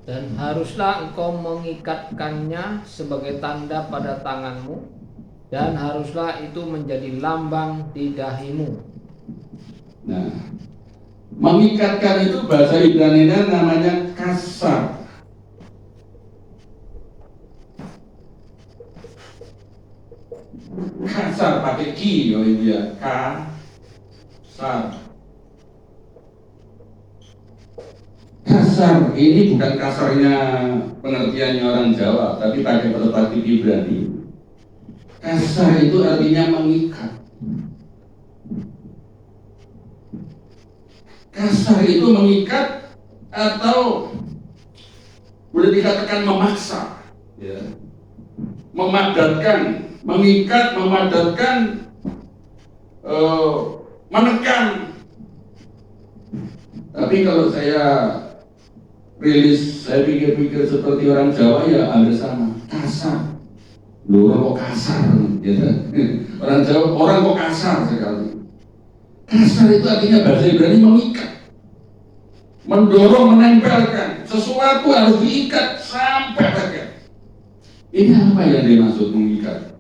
Dan haruslah engkau mengikatkannya sebagai tanda pada tanganmu, dan haruslah itu menjadi lambang di dahimu. Nah, mengikatkan itu bahasa Ibrani-nya namanya kasar. Kasar pakai ki, oh itu ya, kasar. Kasar ini bukan kasarnya pengertiannya orang Jawa, tapi pakai perspektif Ibrani. Kasar itu artinya mengikat. Kasar itu mengikat atau boleh dikatakan memaksa, ya. Memadatkan, mengikat, memadatkan, menekan. Tapi kalau saya rilis, saya pikir-pikir seperti orang Jawa, ya hampir sama, kasar. Loh, orang kok kasar, ya. Orang Jawa, orang kok kasar sekali. Kasar itu artinya bahasa Ibrani mengikat, mendorong, menempelkan. Sesuatu harus diikat sampai saja. Ini apa yang dimaksud mengikat?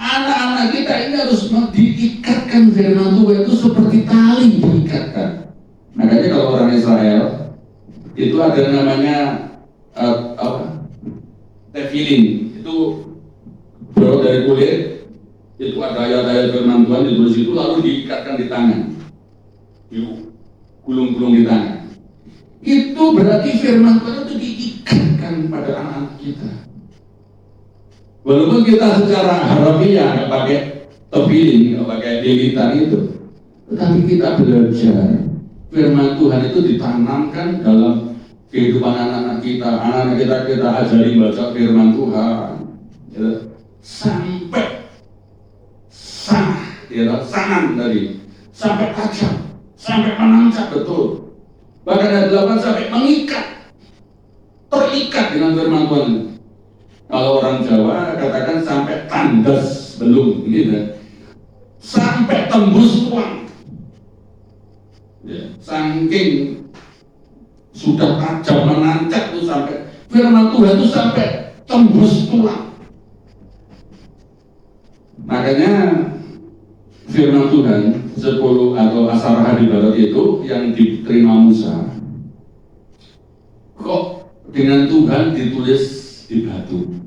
Anak-anak kita ini harus diikatkan firman Tuhan itu seperti tali diikatkan. Makanya kalau orang Israel itu ada namanya tefillin, itu berawal dari kulit, itu ada ayat-ayat firman Tuhan ditulis itu lalu diikatkan di tangan, digulung-gulung di tangan. Itu berarti firman Tuhan itu diikatkan pada anak-anak kita. Walaupun kita secara harfiah nggak pakai tefillin, nggak pakai lilitan itu, tetapi kita belajar firman Tuhan itu ditanamkan dalam kehidupan anak-anak kita. Anak-anak kita ajari baca firman Tuhan, ya, sampai sangat tadi, sampai tajam, sampai menancap betul. Bahkan ayat 8 sampai mengikat, terikat dengan firman Tuhan. Kalau orang Jawa katakan sampai tandas belum, gitu. Sampai tembus tulang. Ya, saking sudah tajam menancap itu sampai firman Tuhan itu sampai tembus tulang. Makanya firman Tuhan 10 atau asar hari barat itu yang diterima Musa, kok dengan Tuhan ditulis di batu.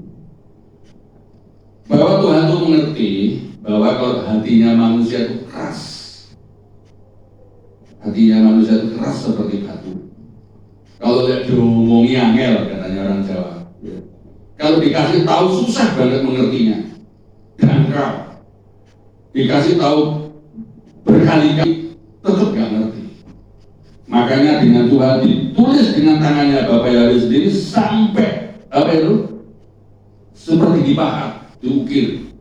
Bahwa Tuhan itu mengerti bahwa kalau hatinya manusia itu keras, hatinya manusia itu keras seperti batu. Kalau lihat diomongi angel, katanya orang Jawa, ya. Kalau dikasih tahu susah banget mengertinya, dangkal. Dikasih tahu berkali-kali tetap gak ngerti. Makanya dengan Tuhan ditulis dengan tangannya Bapak Yahweh sendiri sampai apa itu? Seperti dipahat, diukir.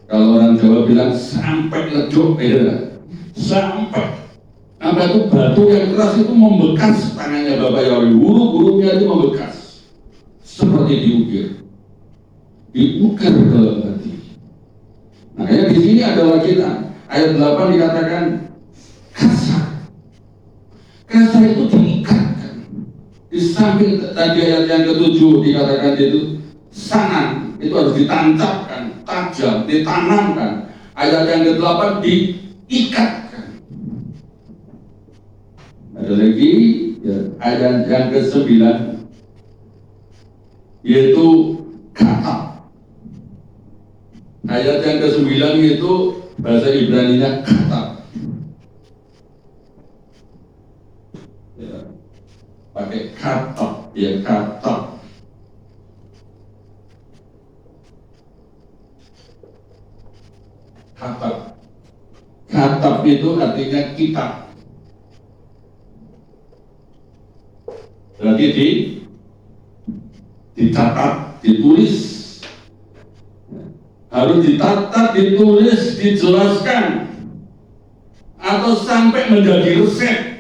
Kalau orang Jawa bilang sampai ledok, ya. Sampai itu batu yang keras itu membekas tangannya Bapak Yahweh, huruf-hurufnya itu membekas seperti diukir dalam hati. Makanya di sini adalah kita ayat 8 dikatakan kasar. Kasar itu diikatkan. Di samping tadi ayat yang ke-7 dikatakan itu sangan, itu harus ditancapkan, tajam, ditanamkan. Ayat yang ke-8 diikatkan. Ada lagi ya, ayat yang ke-9 yaitu kata. Ayat yang ke-9 itu bahasa Ibraninya kata. Ya, pakai kata, ya kata. Kata. Kata itu artinya kitab. Berarti dicatat, ditulis, harus dicatat, ditulis, dijelaskan, atau sampai menjadi resep,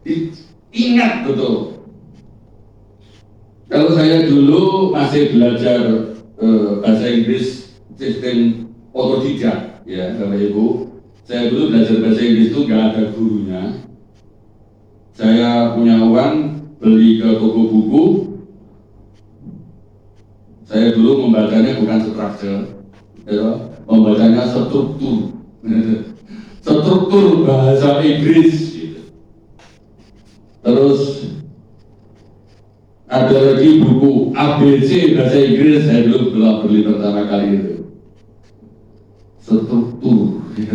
diingat betul. Kalau saya dulu masih belajar bahasa Inggris sistem otodidak, ya Bapak Ibu, Saya dulu belajar bahasa Inggris itu nggak ada gurunya. Saya punya uang, beli ke toko buku. Saya dulu membacanya bukan struktur, ya, membacanya struktur, struktur bahasa Inggris. Gitu. Terus ada lagi buku ABC bahasa Inggris, saya dulu belum beli pertama kali itu. Struktur. Gitu.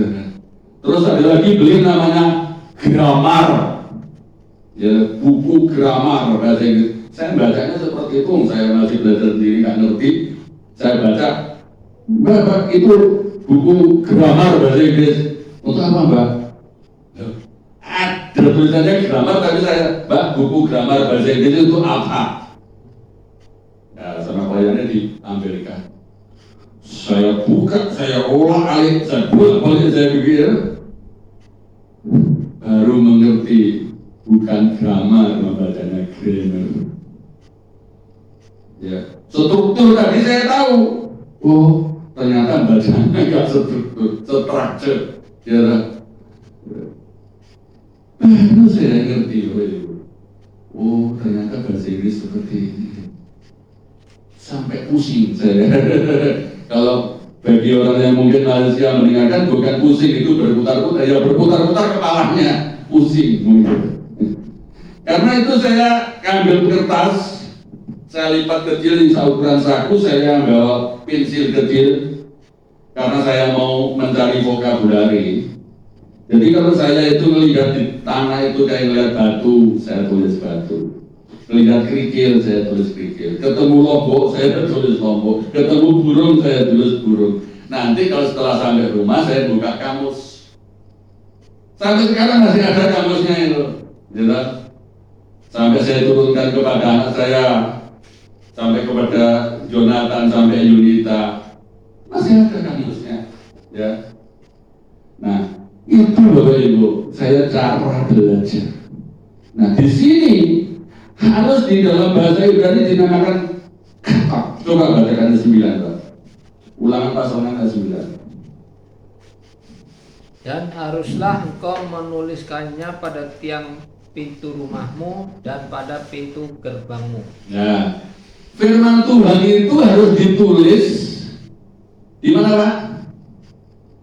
Terus ada lagi beli namanya grammar, ya, buku grammar bahasa Inggris. Saya bacanya seperti itu, saya masih belajar sendiri, nggak ngerti. Saya baca, Mbak, itu buku grammar bahasa Inggris. Untuk apa, Mbak? Ada tulisannya grammar, tapi saya, Mbak, buku grammar bahasa Inggris itu apa? Ya, sama kliennya di Amerika. Saya buka, saya olah alik, saya bolak-balik, saya pikir baru mengerti, bukan grammar, membacanya grammar. Ya, struktur tadi saya tahu. Oh, ternyata bacanya nggak struktur, structure. Ya, baru saya ngerti. Oh, ternyata bahasa Inggris seperti ini. Sampai pusing saya. Kalau bagi orang yang mungkin Malaysia mendengarkan, bukan pusing, itu berputar-putar, ya berputar-putar kepalanya, pusing mungkin. Karena itu saya ambil kertas, saya lipat kecil di ukuran saku, saya bawa pensil kecil karena saya mau mencari vokabulari. Jadi kalau saya itu melihat di tanah itu kayak melihat batu, saya tulis batu. Melihat kerikil, saya tulis kerikil. Ketemu lombok, saya tulis lombok. Ketemu burung, saya tulis burung. Nanti kalau setelah sampai rumah, saya buka kamus. Sampai sekarang masih ada kamusnya itu. Jelas. Sampai saya turunkan kepada anak saya, sampai kepada Jonathan, sampai Yunita, masih ada kamusnya. Ya. Nah, itu Bapak Ibu, saya cara belajar. Nah, di sini harus di dalam bahasa Ibrani dinamakan kata. Coba bacakan 9, Pak. Ulangan pasangan 9. Dan haruslah engkau menuliskannya pada tiang pintu rumahmu dan pada pintu gerbangmu. Nah, firman Tuhan itu harus ditulis di mana, Pak?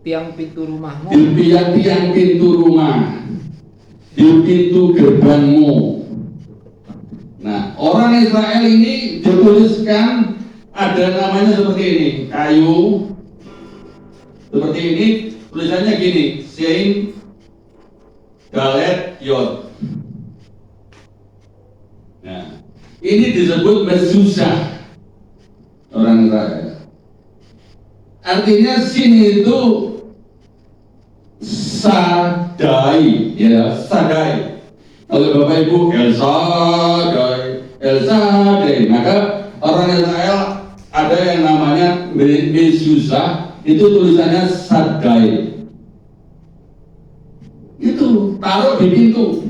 Tiang pintu rumahmu. Di tiang pintu rumah, di pintu gerbangmu. Nah, orang Israel ini dituliskan ada namanya seperti ini, kayu seperti ini, tulisannya gini, Sein Dalet Yod. Nah, ini disebut mezuzah orang Israel. Artinya sini itu sadai, ya, sadai. Oleh Bapak Ibu, El Shaddai. Maka orang Israel ada yang namanya mezuzah, itu tulisannya sadai. Itu taruh di pintu.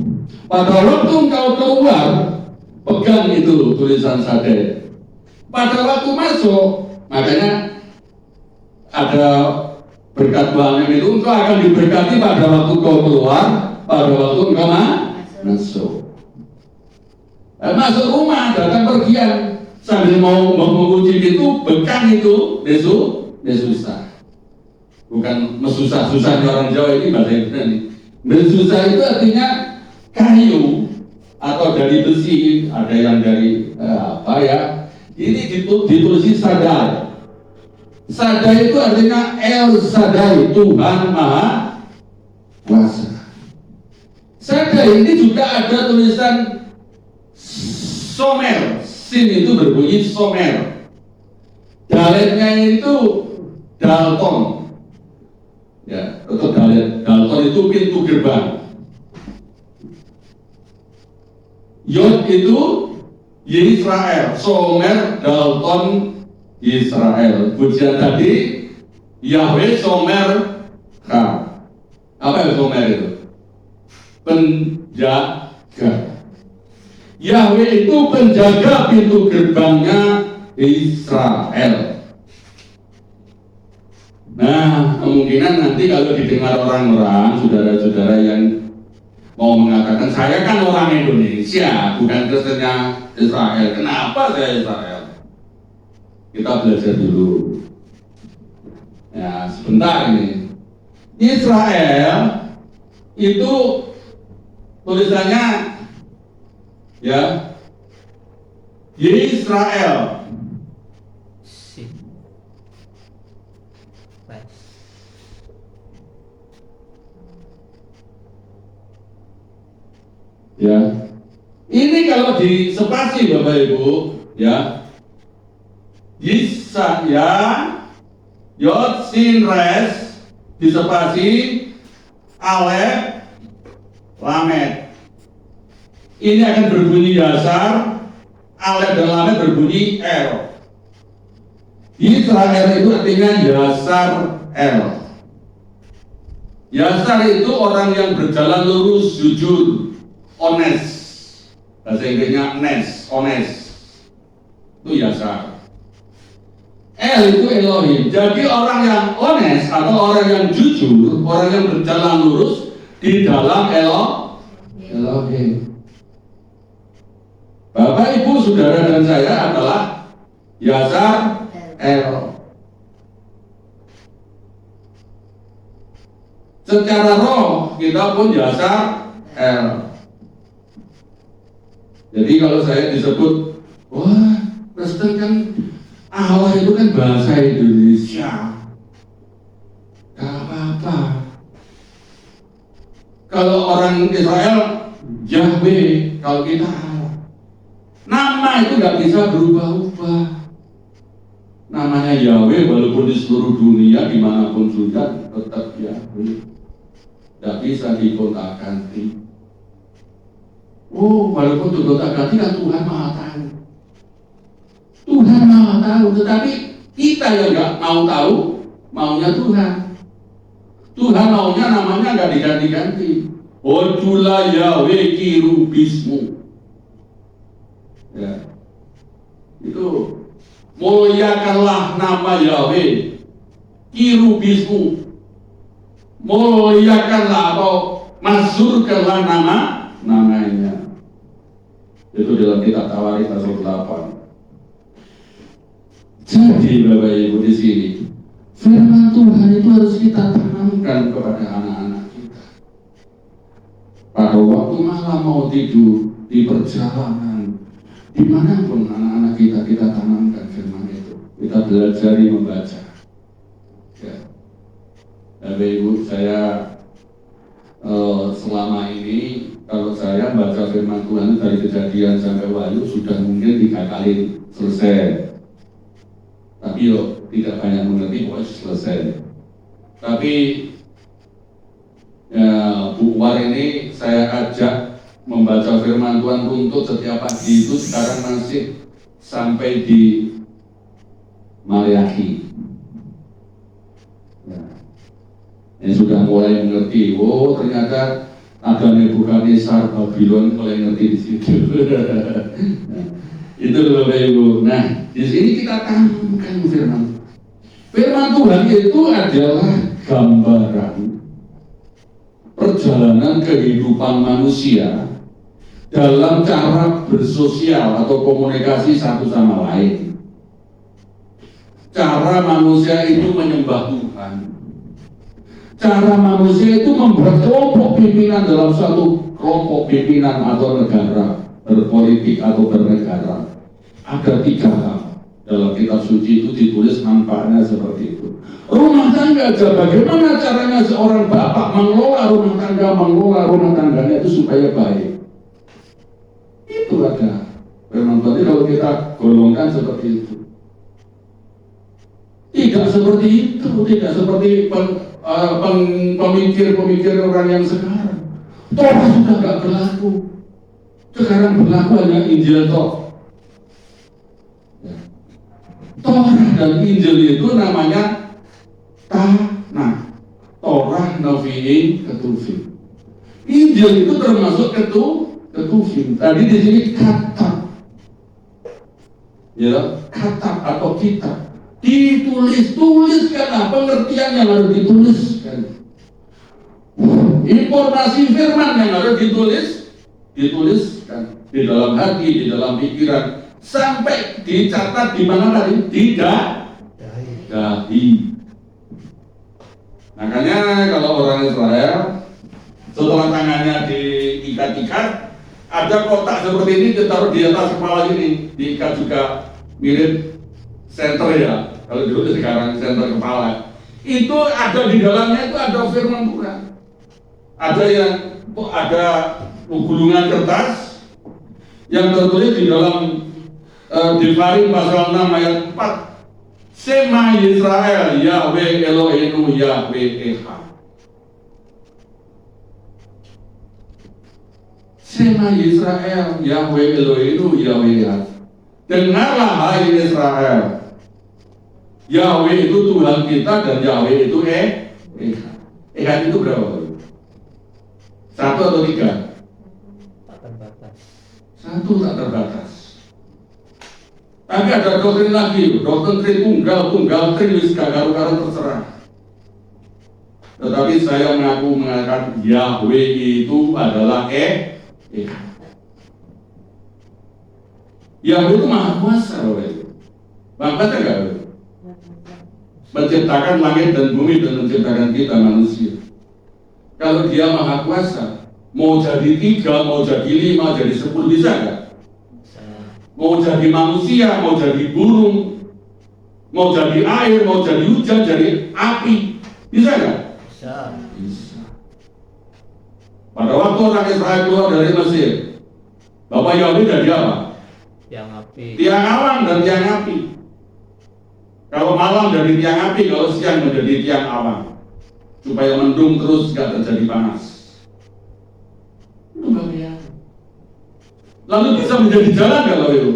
Pada waktu engkau keluar, pegang itu tulisan sadai. Pada waktu masuk, makanya ada berkat Tuhan itu, engkau akan diberkati pada waktu kau keluar, pada waktu engkau masuk. Masuk rumah, datang pergian, sambil mau mengunci pintu, pegang itu mezuzah. Bukan mesusah-susahnya orang Jawa ini bahasa Ibrani. Mezuzah itu artinya kayu atau dari besi, ada yang dari apa ya? Ini ditulis sadai. Sadai itu artinya El Shaddai, Tuhan Maha Kuasa. Sadai ini juga ada tulisan somer, sin itu berbunyi somer. Daletnya itu Dalton. Ya, atau Dalton itu pintu gerbang. Yod itu Yisrael, Somer, Dalton, Israel. Pujian tadi Yahweh Somer Ka. Apa yang Somer itu? Penjaga. Yahweh itu penjaga pintu gerbangnya Israel. Nah, kemungkinan nanti kalau didengar orang-orang, saudara-saudara yang mau mengatakan, saya kan orang Indonesia, bukan Kristennya Israel. Kenapa saya Israel? Kita belajar dulu. Ya, sebentar ini. Israel itu tulisannya ya Yisrael. Ya, ini kalau di spasi Bapak Ibu, ya, Yisaya, Yod Sin Res, di spasi, Alef, Lamed. Ini akan berbunyi Yasar, Alef dan Lamed berbunyi El. Israel itu artinya Yasar El. Yasar itu orang yang berjalan lurus, jujur, honest. Bahasa Inggrisnya honest. Itu Yasar. El itu Elohim. Jadi orang yang honest atau orang yang jujur, orang yang berjalan lurus di dalam Elohim. Bapak, Ibu, Saudara dan saya adalah Yasar El. Secara roh kita pun Yasar El. Jadi kalau saya disebut, wah, Kristen kan Allah itu kan bahasa Indonesia, gak apa-apa. Kalau orang Israel Yahweh, kalau kita Allah. Nama itu gak bisa berubah-ubah. Namanya Yahweh walaupun di seluruh dunia dimanapun sudah tetap Yahweh. Gak bisa digonta-ganti. Oh, walaupun digonta-ganti kan Tuhan Maha Tahu. Tuhan Maha Tahu, tetapi kita yang nggak mau tahu, maunya Tuhan. Tuhan maunya namanya nggak diganti-ganti. Odulah Yahweh kirubismu. Ya, itu muliakanlah nama Yahweh kirubismu. Muliakanlah atau masyhurkanlah namanya. Itu dalam kitab Tawarikh pasal 8. Jadi Bapak Ibu di sini, firman Tuhan itu harus kita tanamkan kepada anak-anak kita. Pada waktu malam mau tidur, di perjalanan, dimanapun anak-anak kita tanamkan firman itu. Kita belajar membaca. Ya. Bapak Ibu, saya selama ini kalau saya baca firman Tuhan dari Kejadian sampai Wahyu sudah mungkin 3 kali selesai. Tapi tidak banyak mengerti, pokoknya selesai. Tapi ya, Bu War ini saya ajak membaca firman Tuhan untuk setiap pagi itu sekarang masih sampai di Maleakhi. Ya. Ini sudah mulai mengerti. Oh, ternyata ada Nebukadnezar Babylon, mulai ngerti di situ. Itu Bapak Ibu. Nah, di sini kita tanamkan firman. Firman Tuhan itu adalah gambaran perjalanan kehidupan manusia dalam cara bersosial atau komunikasi satu sama lain. Cara manusia itu menyembah Tuhan. Cara manusia itu membuat kelompok pimpinan dalam suatu kelompok pimpinan atau negara, berpolitik atau bernegara. Ada 3 hal dalam kitab suci itu ditulis nampaknya seperti itu. Rumah tangga aja, bagaimana caranya seorang bapak mengelola rumah tangganya itu supaya baik. Itu ada firman Tuhan. Kalau kita golongkan seperti itu, tidak seperti itu, tidak seperti pemikir orang yang sekarang. Torah sudah gak berlaku. Sekarang berlaku hanya Injil toh. Torah dan Injil itu namanya Tanah. Torah, Nevi'im, Ketuvim. Injil itu termasuk Ketuvim. Tadi di sini kata, ya, kata atau kitab. Tuliskanlah pengertian yang harus dituliskan. Informasi firman yang harus dituliskan di dalam hati, di dalam pikiran, sampai dicatat di mana tadi? Di dahi. Makanya kalau orang Israel setelah tangannya diikat-ikat, ada kotak seperti ini ditaruh di atas kepala ini, diikat juga mirip senter ya. Kalau dulu sekarang senter kepala. Itu ada di dalamnya itu ada firman Tuhan. Ada gulungan kertas yang tertulis di dalam Devarim pasal 6 ayat 4. Sema Israel Yahweh Eloheinu Yahweh Echad. Sema Israel Yahweh Eloheinu Yahweh Echad. Dengarlah hai Israel, Yahweh itu Tuhan kita dan Yahweh itu Echad. Echad itu berapa? 1 atau 3? Tak terbatas. 1 tak terbatas. Tapi ada doktrin lagi, doktrin Tritunggal, Trinus, karu-karu terserah. Tetapi saya mengatakan Yahweh itu adalah Echad. Yahweh itu maha kuasa, maha kuasa enggak? Menciptakan langit dan bumi dan menciptakan kita manusia. Kalau dia maha kuasa, mau jadi 3, mau jadi 5, jadi 10 bisa nggak? Mau jadi manusia, mau jadi burung, mau jadi air, mau jadi hujan, jadi api, bisa nggak? Bisa. Pada waktu orang Israel keluar dari Mesir, Bapak Yahweh jadi apa? Tiang api. Tiang awan dan tiang api. Kalau malam jadi tiang api, kalau siang menjadi tiang awan, supaya mendung terus nggak terjadi panas. Itu Bapak Yahweh. Lalu bisa menjadi jalan kalau itu?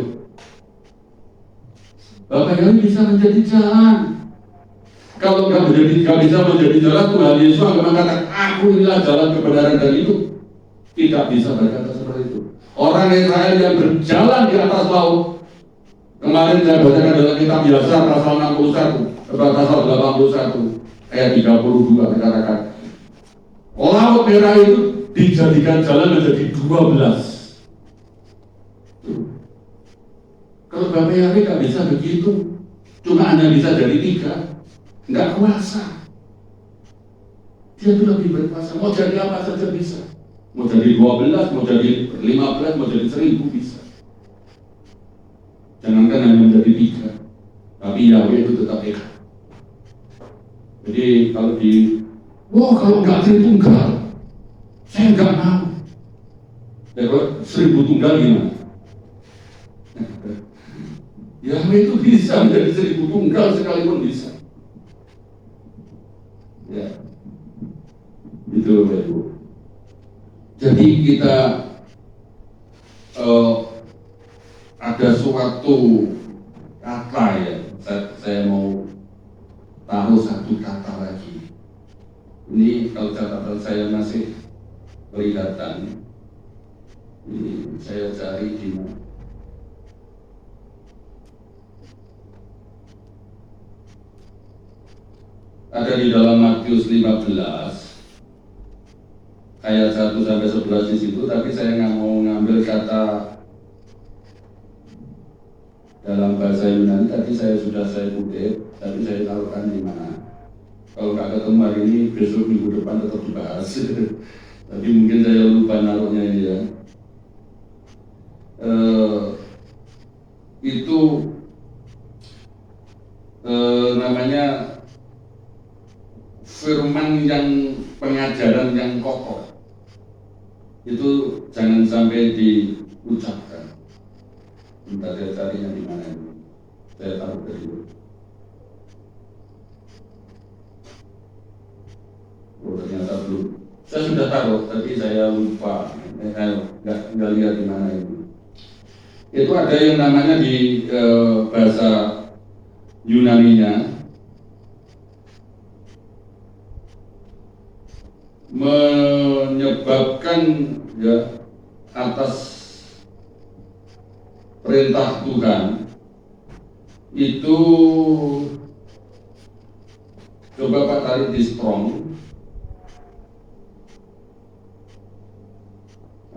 Bapak Yahweh bisa menjadi jalan. Kalau nggak bisa menjadi jalan, Tuhan Yesus akan mengatakan, aku inilah jalan kebenaran dan hidup. Tidak bisa berkata seperti itu. Orang Israel yang berjalan di atas laut. Kemarin saya bacakan dalam kitab Yasar pasal 61, pasal 81, ayat 32 dikatakan, laut merah itu dijadikan jalan menjadi 12. Kalau Bapak Yahweh nggak bisa begitu, cuma Anda bisa jadi 3, nggak kuasa. Dia itu lebih berkuasa. Mau jadi apa saja bisa. Mau jadi 12, mau jadi 15, mau jadi 1000 bisa. Jangankan hanya menjadi 3, tapi Yahweh itu tetap Echad. Jadi kalau kalau nggak Tritunggal, saya nggak mau. Ya kalau 1000 tunggal gimana? Yahweh itu bisa menjadi 1000 tunggal sekalipun bisa. Ya, itu Bapak Ibu. Jadi kita ada suatu kata ya, saya mau taruh satu kata lagi. Ini kalau catatan saya masih kelihatan. Ini saya cari di mana. Ada di dalam Matius 15 ayat 1 sampai 11 di situ, tapi saya nggak mau ngambil kata dalam bahasa Yunani. Tadi saya kutip, tapi saya taruhkan di mana. Kalau nggak ketemu hari ini, besok minggu depan tetap dibahas. Tapi mungkin saya lupa naruhnya ini ya. Itu namanya firman yang pengajaran yang kokoh. Itu jangan sampai diucapkan. Bentar saya carinya di mana ini. Saya taruh dari dulu. Oh ternyata belum. Saya sudah taruh, tapi saya lupa. Nggak lihat di mana ini. Itu ada yang namanya di bahasa Yunaninya menyebabkan ya atas perintah Tuhan itu coba Pak tarik di Strong.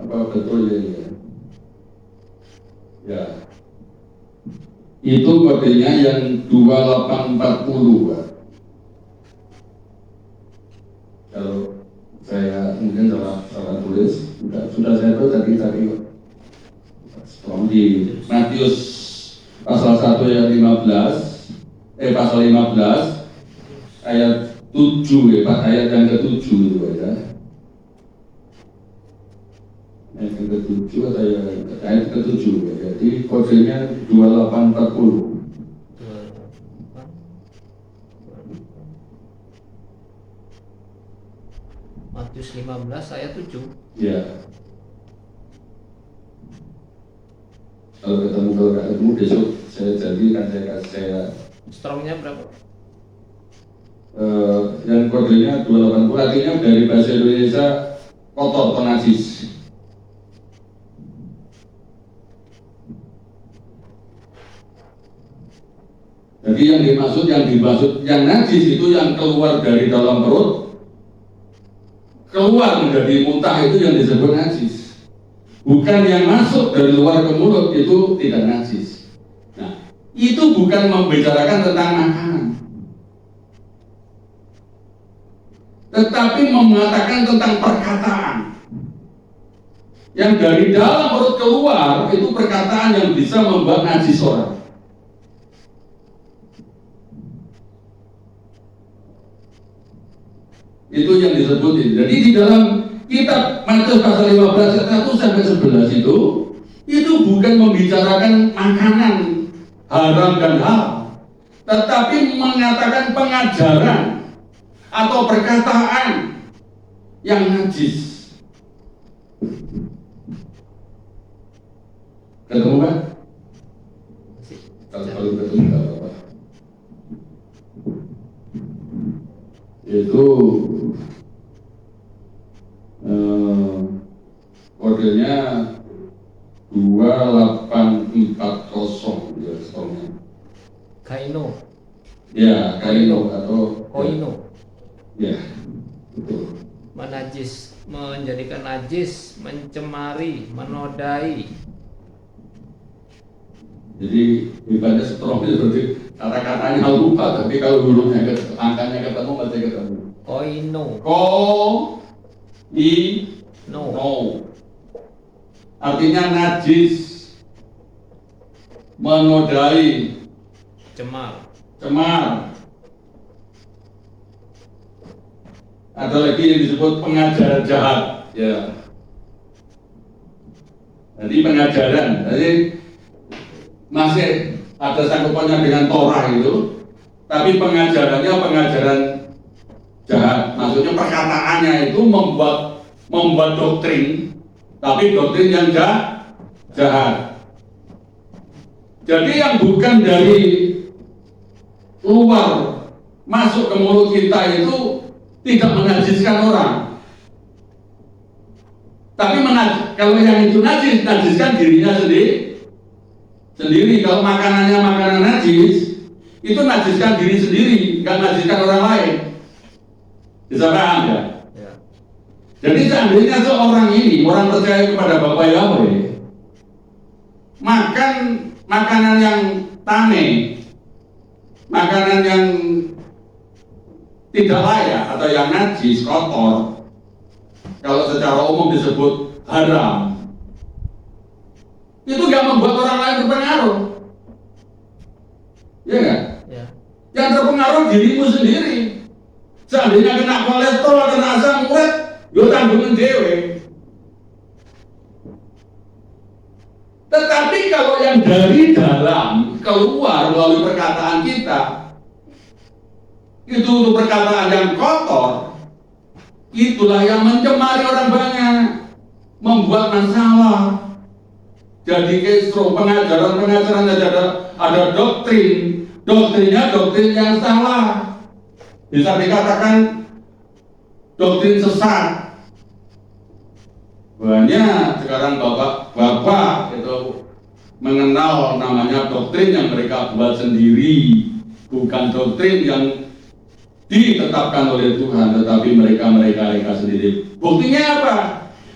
Apa betul ya? Ya. Itu kodenya yang 2840, Pak. Kalau saya mungkin salah tulis, sudah saya tulis tadi kok. Strong di Matius pasal 1 ayat 15, pasal 15 ayat 7 ya Pak, ayat yang ke-7 itu ya. Ayat yang ke-7 atau ayat ke-7 ya. Jadi kodenya 2840. Matius 15 ayat 7. Ya. Kalau nggak ketemu besok saya janji kan saya Strongnya berapa? yang kodenya 280, artinya dari bahasa Indonesia kotor atau najis. Jadi yang dimaksud yang najis itu yang keluar dari dalam perut, keluar menjadi muntah, itu yang disebut najis. Bukan yang masuk dari luar ke mulut, itu tidak najis. Nah, itu bukan membicarakan tentang makanan, tetapi mengatakan tentang perkataan. Yang dari dalam perut keluar, itu perkataan yang bisa membuat najis orang. Itu yang disebutin. Jadi di dalam kitab Matius pasal 15 ayat 1 sampai 11 itu bukan membicarakan makanan haram dan halal, tetapi mengatakan pengajaran atau perkataan yang najis. Ketemu kan? Kalau ketemu tidak apa-apa. Itu kodenya 2840 ya Strongnya. Kaino. Ya, kaino atau Koino. ya, betul. Menajis, menjadikan najis, mencemari, menodai. Jadi ibadah Strong itu seperti kata-katanya lupa, tapi kalau hurufnya angkanya ketemu pasti ketemu. Koino. No. Artinya najis, menodai, Cemar. Ada lagi yang disebut pengajaran jahat. Ya. Jadi pengajaran, jadi masih ada sangkutannya dengan Torah itu, tapi pengajarannya pengajaran jahat. Maksudnya perkataannya itu membuat doktrin, tapi doktrin yang jahat. Jadi yang bukan dari luar masuk ke mulut kita itu tidak menajiskan orang, tapi kalau yang itu najiskan dirinya sendiri. Kalau makanannya makanan najis, itu najiskan diri sendiri, nggak najiskan orang lain. Bisa paham ya? Ya. Jadi seandainya seorang ini, orang percaya kepada Bapa Yahweh, makan makanan yang tame, makanan yang tidak layak atau yang najis, kotor, kalau secara umum disebut haram, itu nggak membuat orang lain berpengaruh, ya nggak? Ya. Yang terpengaruh dirimu sendiri. Seandainya kena kolesterol, kena asam urat, yo tanggungan dewe. Tetapi kalau yang dari dalam keluar melalui perkataan kita, itu untuk perkataan yang kotor, itulah yang mencemari orang banyak, membuat masalah. Jadi kisruh pengajaran ada doktrinnya doktrin yang salah. Bisa dikatakan doktrin sesat. Banyak sekarang bapak itu mengenal namanya doktrin yang mereka buat sendiri, bukan doktrin yang ditetapkan oleh Tuhan, tetapi mereka sendiri. Buktinya apa?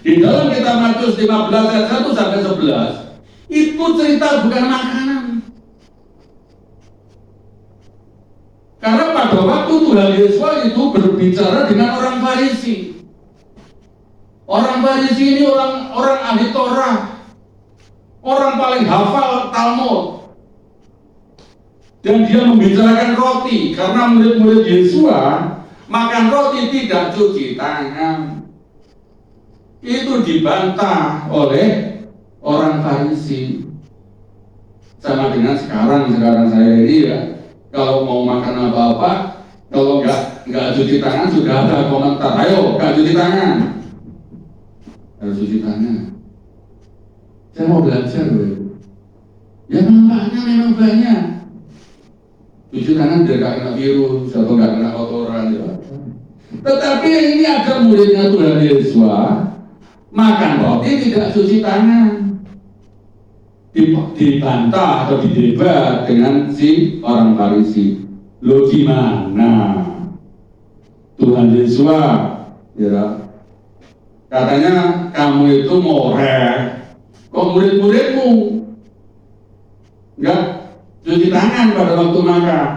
Di dalam kitab Matius 15 ayat 1 sampai 11 itu cerita bukan makanan. Karena pada waktu Tuhan Yesus itu berbicara dengan orang Farisi. Orang Farisi ini orang ahli Torah, orang paling hafal Talmud. Dan dia membicarakan roti, karena murid-murid Yesus makan roti tidak cuci tangan. Itu dibantah oleh orang Farisi. Sama dengan sekarang saya ini ya, kalau mau makan apa-apa, kalau nggak cuci tangan sudah ada komentar, ayo nggak cuci tangan, harus cuci tangan. Saya mau belajar, ya nampaknya memang banyak. Cuci tangan biar nggak kena virus atau nggak kena kotoran, ya. Tetapi ini ada muridnya Tuhan Yesus makan roti tidak cuci tangan, dibantah atau didebat dengan si orang Farisi. Lo gimana? Tuhan Yesus, ya, katanya kamu itu morek, kok murid-muridmu nggak cuci tangan pada waktu makan?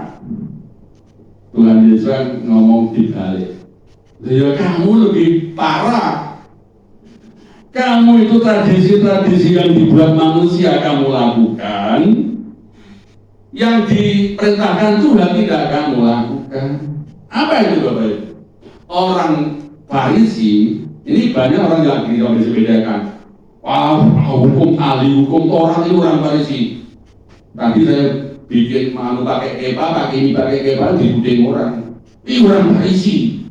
Tuhan Yesus ngomong dibalik. Ya kamu lebih parah. Kamu itu tradisi-tradisi yang dibuat manusia kamu lakukan, yang diperintahkan Tuhan tidak kamu lakukan. Apa itu Bapak Ibu? Orang Farisi, ini banyak orang yang bisa bedakan. Wah, hukum ahli hukum Torah itu orang Farisi. Tadi saya bikin pakai kepa, dibuding orang. Ini orang Farisi.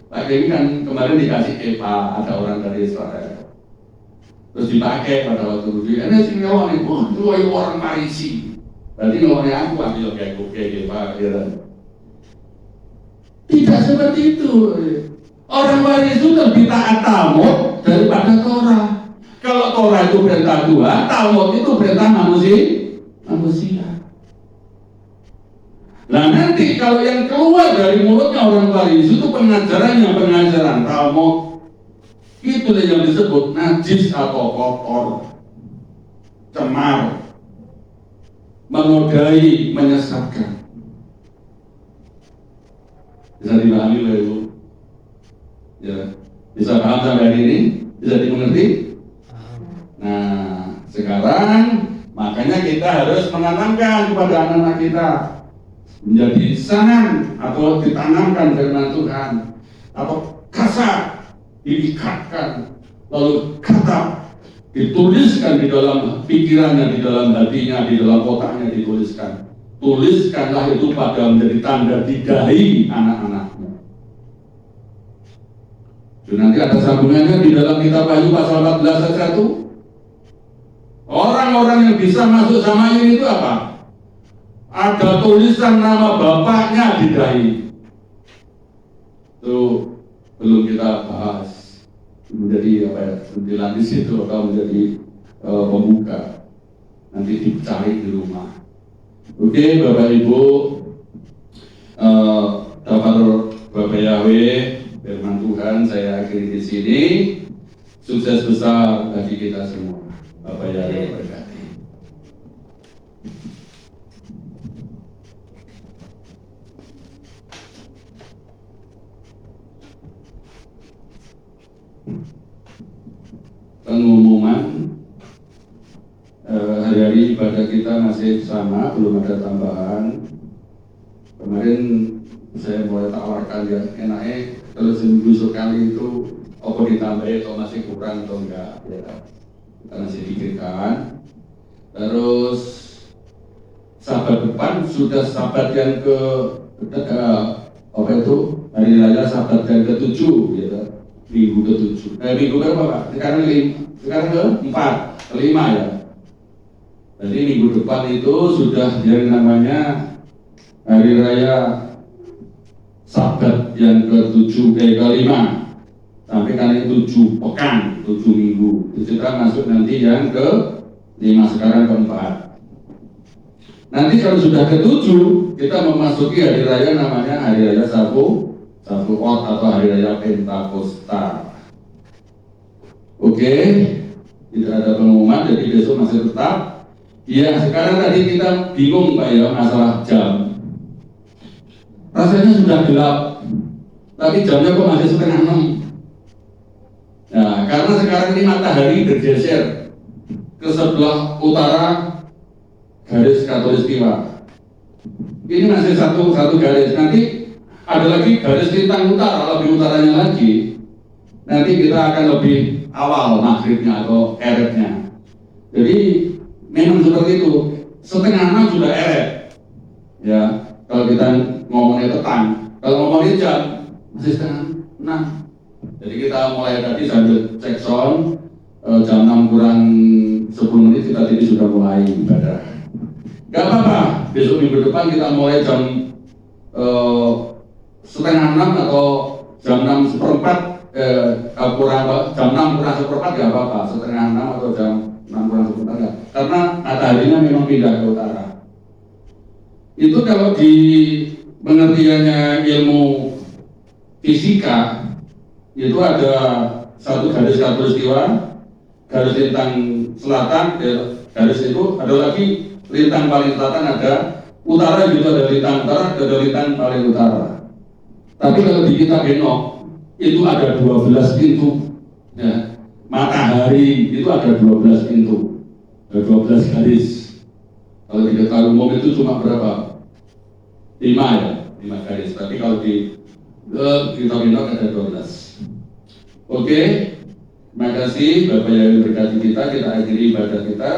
Pak ini kan kemarin dikasih kepa, ada orang dari Israel, terus dipakai pada waktu itu. Ini sih ngomongin, wah itu orang Farisi. Berarti ngomongnya aku ambil kayak kepa, ya. Tidak seperti itu. Orang Farisi itu lebih taat Talmud daripada Torah. Kalau Torah itu perintah Tuhan, Talmud itu perintah manusia. Nah nanti kalau yang keluar dari mulutnya orang Farisi itu pengajaran Talmud, itu yang disebut najis atau kotor, cemar, menodai, menyesatkan. Bisa dipahami Bapak Ibu? Ya, bisa paham sampai hari ini? Bisa dimengerti? Nah sekarang makanya kita harus menanamkan kepada anak-anak kita menjadi sangan atau ditanamkan firman Tuhan, atau kasar diikatkan, lalu kata dituliskan di dalam pikirannya, di dalam hatinya, di dalam otaknya dituliskan. Tuliskanlah itu pada menjadi tanda di dahi anak-anakmu. Dan nanti ada sambungannya di dalam kitab Wahyu pasal 14 ayat 1. Orang-orang yang bisa masuk sama ini itu apa? Ada tulisan nama bapaknya di dahi. Itu belum kita bahas. Menjadi apa ya? Sentilan di situ atau menjadi pembuka. Nanti dicari di rumah. Oke, Bapak Ibu, Bapak Yahweh, firman Tuhan saya akhiri di sini. Sukses besar bagi kita semua. Bapak Yahweh berkati. Pengumuman hari-hari ibadah kita masih sama, belum ada tambahan. Kemarin saya mulai tawarkan ya, enaknya kalau seminggu sekali itu apa ditambahin atau masih kurang atau enggak ya. Kita masih pikirkan. Terus Sabat depan sudah Sabat yang apa itu hari raya Sabat yang ke-7 gitu. Minggu ke-7. Minggu berapa Pak? Sekarang ke-4, ke-5 ya. Jadi minggu depan itu sudah yang namanya hari raya Sabat yang ke-7, ke-5. sampai kali 7 pekan, 7 minggu. Kita masuk nanti yang ke-5, sekarang ke-4. Nanti kalau sudah ke-7, kita memasuki hari raya namanya hari raya Sabuot atau hari raya Pentakosta. Oke, tidak ada pengumuman, jadi besok masih tetap. Ya, sekarang tadi kita bingung Pak ya masalah jam. Rasanya sudah gelap, tapi jamnya kok masih 5:30. Nah, karena sekarang ini matahari bergeser ke sebelah utara garis khatulistiwa. Ini masih satu garis. Nanti ada lagi garis lintang utara, lebih utaranya lagi. Nanti kita akan lebih awal maghribnya atau eretnya. Jadi memang seperti itu. 5:30 sudah eret. Ya, kalau kita ngomongnya petang. Kalau ngomongnya jam masih 5:30. Jadi kita mulai tadi sambil cek sound, jam 6 kurang 10 menit kita tadi sudah mulai ibadah. Gak apa-apa, besok minggu depan kita mulai jam 5:30 atau jam 6:15 jam 6 kurang 1/4 gak apa-apa, 5:30 atau jam 6 kurang 1/4 gak. Karena mataharinya memang pindah ke utara. Itu kalau di pengertiannya ilmu fisika, itu ada satu garis khatulistiwa, garis lintang selatan, garis itu ada lagi lintang paling selatan, ada utara juga ada lintang utara, ada lintang paling utara. Tapi kalau di kitab Henokh itu ada 12 pintu. Ya. Matahari itu ada 12 pintu, ada 12 garis. Kalau di kitab umum itu cuma berapa? 5 ya, 5 garis. Tapi kalau di kitab Henokh ada 12. Oke, terima kasih Bapak yang berkati kita akhiri ibadah kita.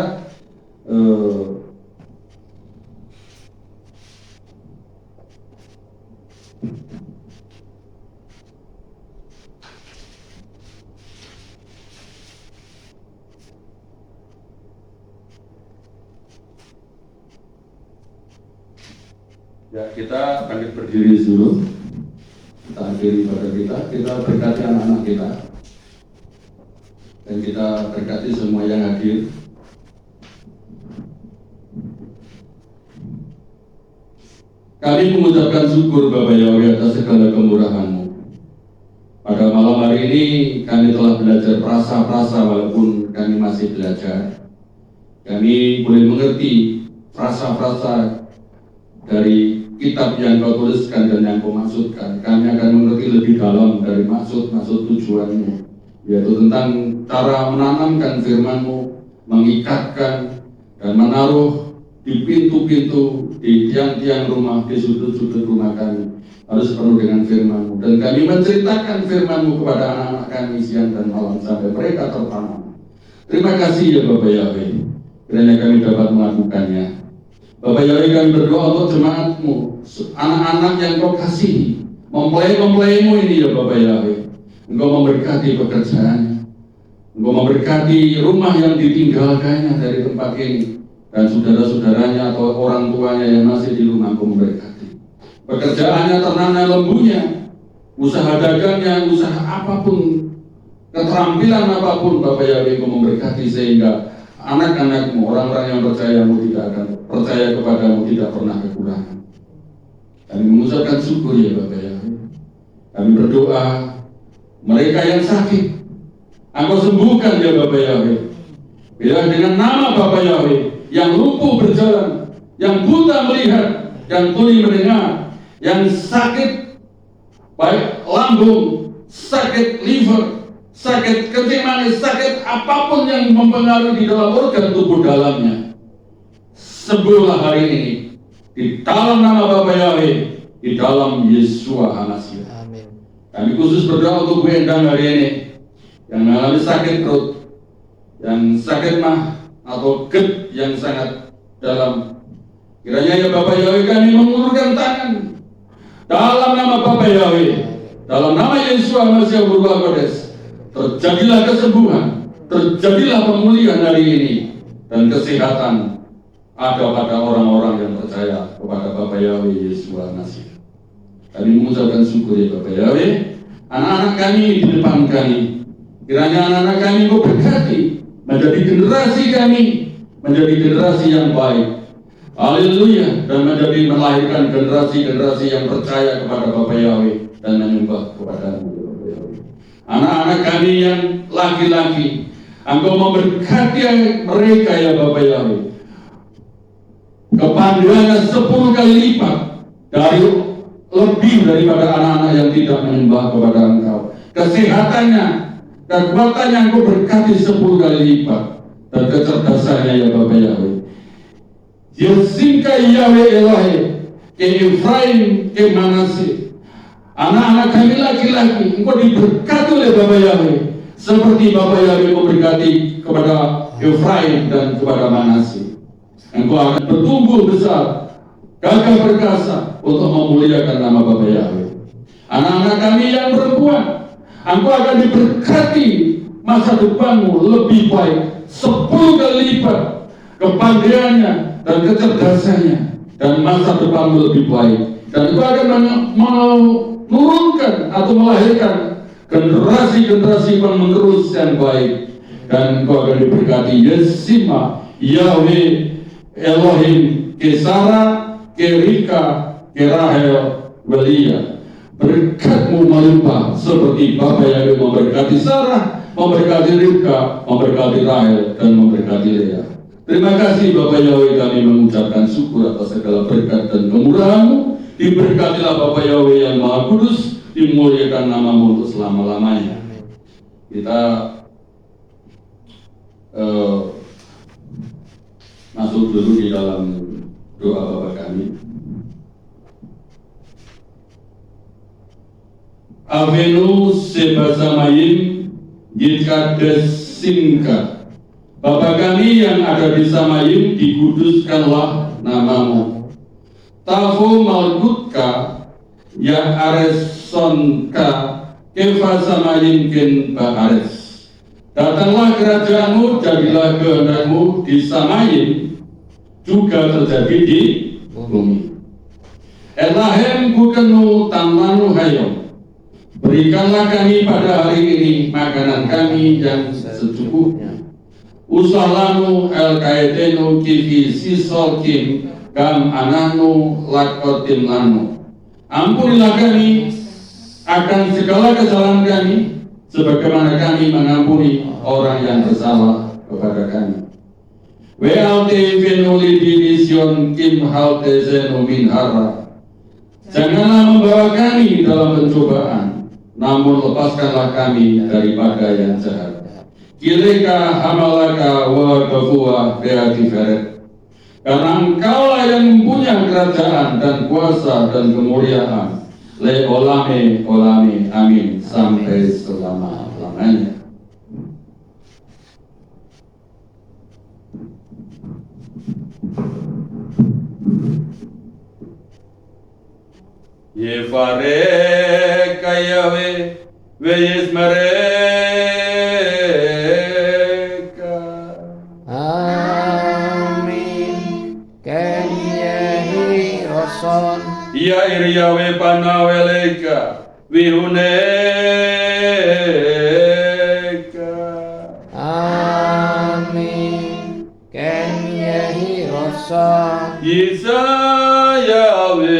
Ya, kita bangkit berdiri dulu. Kita akhiri ibadah kita berkati anak-anak kita, dan kita berkati semua yang hadir. Kami mengucapkan syukur Bapak Yahweh atas segala kemurahan-Mu. Pada malam hari ini kami telah belajar prasa-prasa, walaupun kami masih belajar. Kami boleh mengerti prasa-prasa dari kitab yang Kau tuliskan dan yang Kau maksudkan. Kami akan mengerti lebih dalam dari maksud tujuanmu, yaitu tentang cara menanamkan firman-Mu, mengikatkan dan menaruh di pintu-pintu, di tiang-tiang rumah, di sudut-sudut rumah kami harus penuh dengan firman-Mu. Dan kami menceritakan firman-Mu kepada anak-anak kami siang dan malam sampai mereka tertanam. Terima kasih ya Bapak Yahweh, kiranya kami dapat melakukannya. Bapak Yahweh, kami berdoa untuk jemaat-Mu, anak-anak yang Kau kasihi, mempelai-mempelai-Mu ini ya Bapak Yahweh. Engkau memberkati pekerjaannya, Engkau memberkati rumah yang ditinggalkannya dari tempat ini, dan saudara-saudaranya atau orang tuanya yang masih di rumah Engkau memberkati. Pekerjaannya, ternaknya, lembunya, usaha dagangnya, usaha apapun, keterampilan apapun, Bapak Yahweh, Engkau memberkati sehingga anak-anak-Mu, orang-orang yang percaya-Mu tidak akan percaya kepada-Mu tidak pernah kekurangan. Kami mengucapkan syukur ya Bapak Yahweh. Kami berdoa mereka yang sakit Engkau sembuhkan ya Bapak Yahweh. Bila dengan nama Bapak Yahweh, yang lumpuh berjalan, yang buta melihat, yang tuli mendengar, yang sakit baik lambung, sakit liver, sakit kencing manis, sakit apapun yang mempengaruhi di dalam organ tubuh dalamnya, sembuhlah hari ini di dalam nama Bapa Yahweh, di dalam Yesua HaMasiah. Amin. Kami khusus berdoa untuk Bu Endang hari ini yang mengalami sakit perut, yang sakit mah atau GERD yang sangat dalam. Kiranya ya Bapa Yahweh, kami mengulurkan tangan dalam nama Bapa Yahweh, dalam nama Yesua HaMasiah Berubah Kodes. Terjadilah kesembuhan, terjadilah pemulihan hari ini, dan kesehatan ada pada orang-orang yang percaya kepada Bapa Yahweh Yesua HaMasiah. Kami mengucapkan syukur ya Bapa Yahweh. anak-anak kami di depan kami. Kiranya anak-anak kami Engkau berkati, menjadi generasi kami, menjadi generasi yang baik. Haleluya, dan menjadi melahirkan generasi-generasi yang percaya kepada Bapa Yahweh dan menyembah kepada-Mu. Anak-anak kami yang laki-laki, Engkau memberkati mereka ya Bapa Yahweh. Kepandaiannya 10 kali lipat dari lebih daripada anak-anak yang tidak menyembah kepada Engkau. Kesehatannya, kekuatannya Engkau berkati 10 kali lipat, dan kecerdasannya ya Bapa Yahweh. Yesinka Yahweh Elohe ke Efraim ke Manase. Anak-anak kami laki-laki Engkau diberkati oleh Bapa Yahweh, seperti Bapa Yahweh memberkati kepada Efraim dan kepada Manase. Engkau akan bertumbuh besar, gagah perkasa untuk memuliakan nama Bapa Yahweh. Anak-anak kami yang perempuan, Engkau akan diberkati, masa depanmu lebih baik 10 kali lipat, kepandaiannya dan kecerdasannya, dan masa depanmu lebih baik. Dan Engkau akan menurunkan atau melahirkan generasi-generasi penerus yang baik. Dan Engkau akan diberkati Yesima Yahweh Elohim ke Sarah, ke Rika, ke Rahel, Welia. Berkat-Mu melimpah seperti Bapa Yahweh memberkati Sarah, memberkati Rika, memberkati Rahel, dan memberkati Lea. Terima kasih Bapa Yahweh, kami mengucapkan syukur atas segala berkat dan kemurahan-Mu. Diberkatilah Bapa Yahweh yang Maha Kudus, dimuliakan nama-Mu untuk selama-lamanya. Kita masuk dulu di dalam doa Bapa kami. Avenu sebasamayim yitkades simka. Bapa kami yang ada di Samayim, dikuduskanlah nama-Mu. Tafu malkutka ya aresonka kefa Samayim ken baares. Datanglah kerajaan-Mu, jadilah kehendak-Mu di Samayim, juga terjadi di bumi. Elahem kukenu tamanu hayom. Berikanlah kami pada hari ini makanan kami yang secukupnya. Usalanu el kaetenu kifi sisolkim kam ananu lakotim lanu. Ampunilah kami akan segala kesalahan kami, sebagaimana kami mengampuni orang yang bersalah kepada kami. Wealte venuli division kim halte zenu min hara. Janganlah membawa kami dalam pencobaan, namun lepaskanlah kami daripada yang jahat. Kileka hamalaka wa gafua beatiferet. Karena Engkaulah yang mempunyai kerajaan dan kuasa dan kemuliaan. Le olame olame amin, sampai selama-lamanya. Yefare kayawe veyesmareka. Amin. Ken Yehi Roson. Ya iriyawe panaweleka vihuneka. Amin. Ken Yehi Roson. Isayawe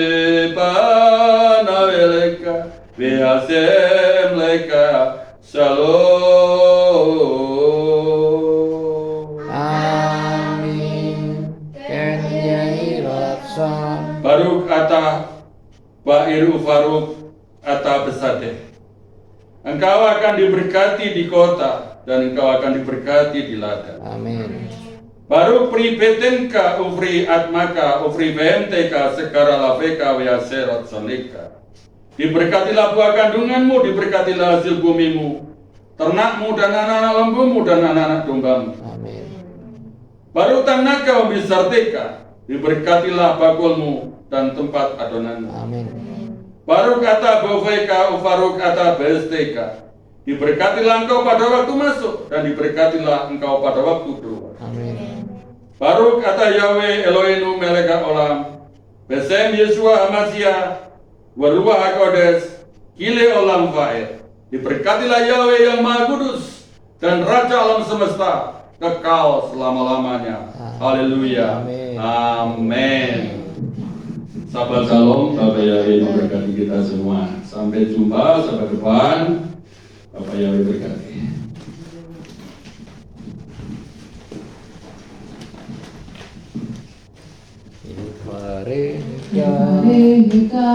panaweleka vihasem leka shalom. Amin. Ken Yehi Roson. Baruk ata Ba'iru Faruk ata besade. Engkau akan diberkati di kota, dan engkau akan diberkati di ladang. Amin. Baru pribetenka ufri atmaka ufri behemteka sekara laveka weaserot soneka. Diberkatilah buah kandunganmu, diberkatilah hasil bumimu, ternakmu dan anak-anak lembumu dan anak-anak dombamu. Amin. Baru tanaka ubisarteka, diberkatilah bakulmu dan tempat adonanmu. Amin. Baru kata boveka ufaruk kata besteka, diberkatilah engkau pada waktu masuk dan diberkatilah engkau pada waktu keluar. Amin. Baru kata Yahweh Eloheinu meleka olam, besem Yeshua Hamasya, waruah hakodes, Kile olam faed. Diberkatilah Yahweh yang Maha Kudus dan Raja alam semesta kekal selama-lamanya. Haleluya. Amin. Amin. Sahabat Shalom, Bapak Yahweh memberkati kita semua. Sampai jumpa sahabat depan. Bapak Yahweh berkati. Mari Mari kita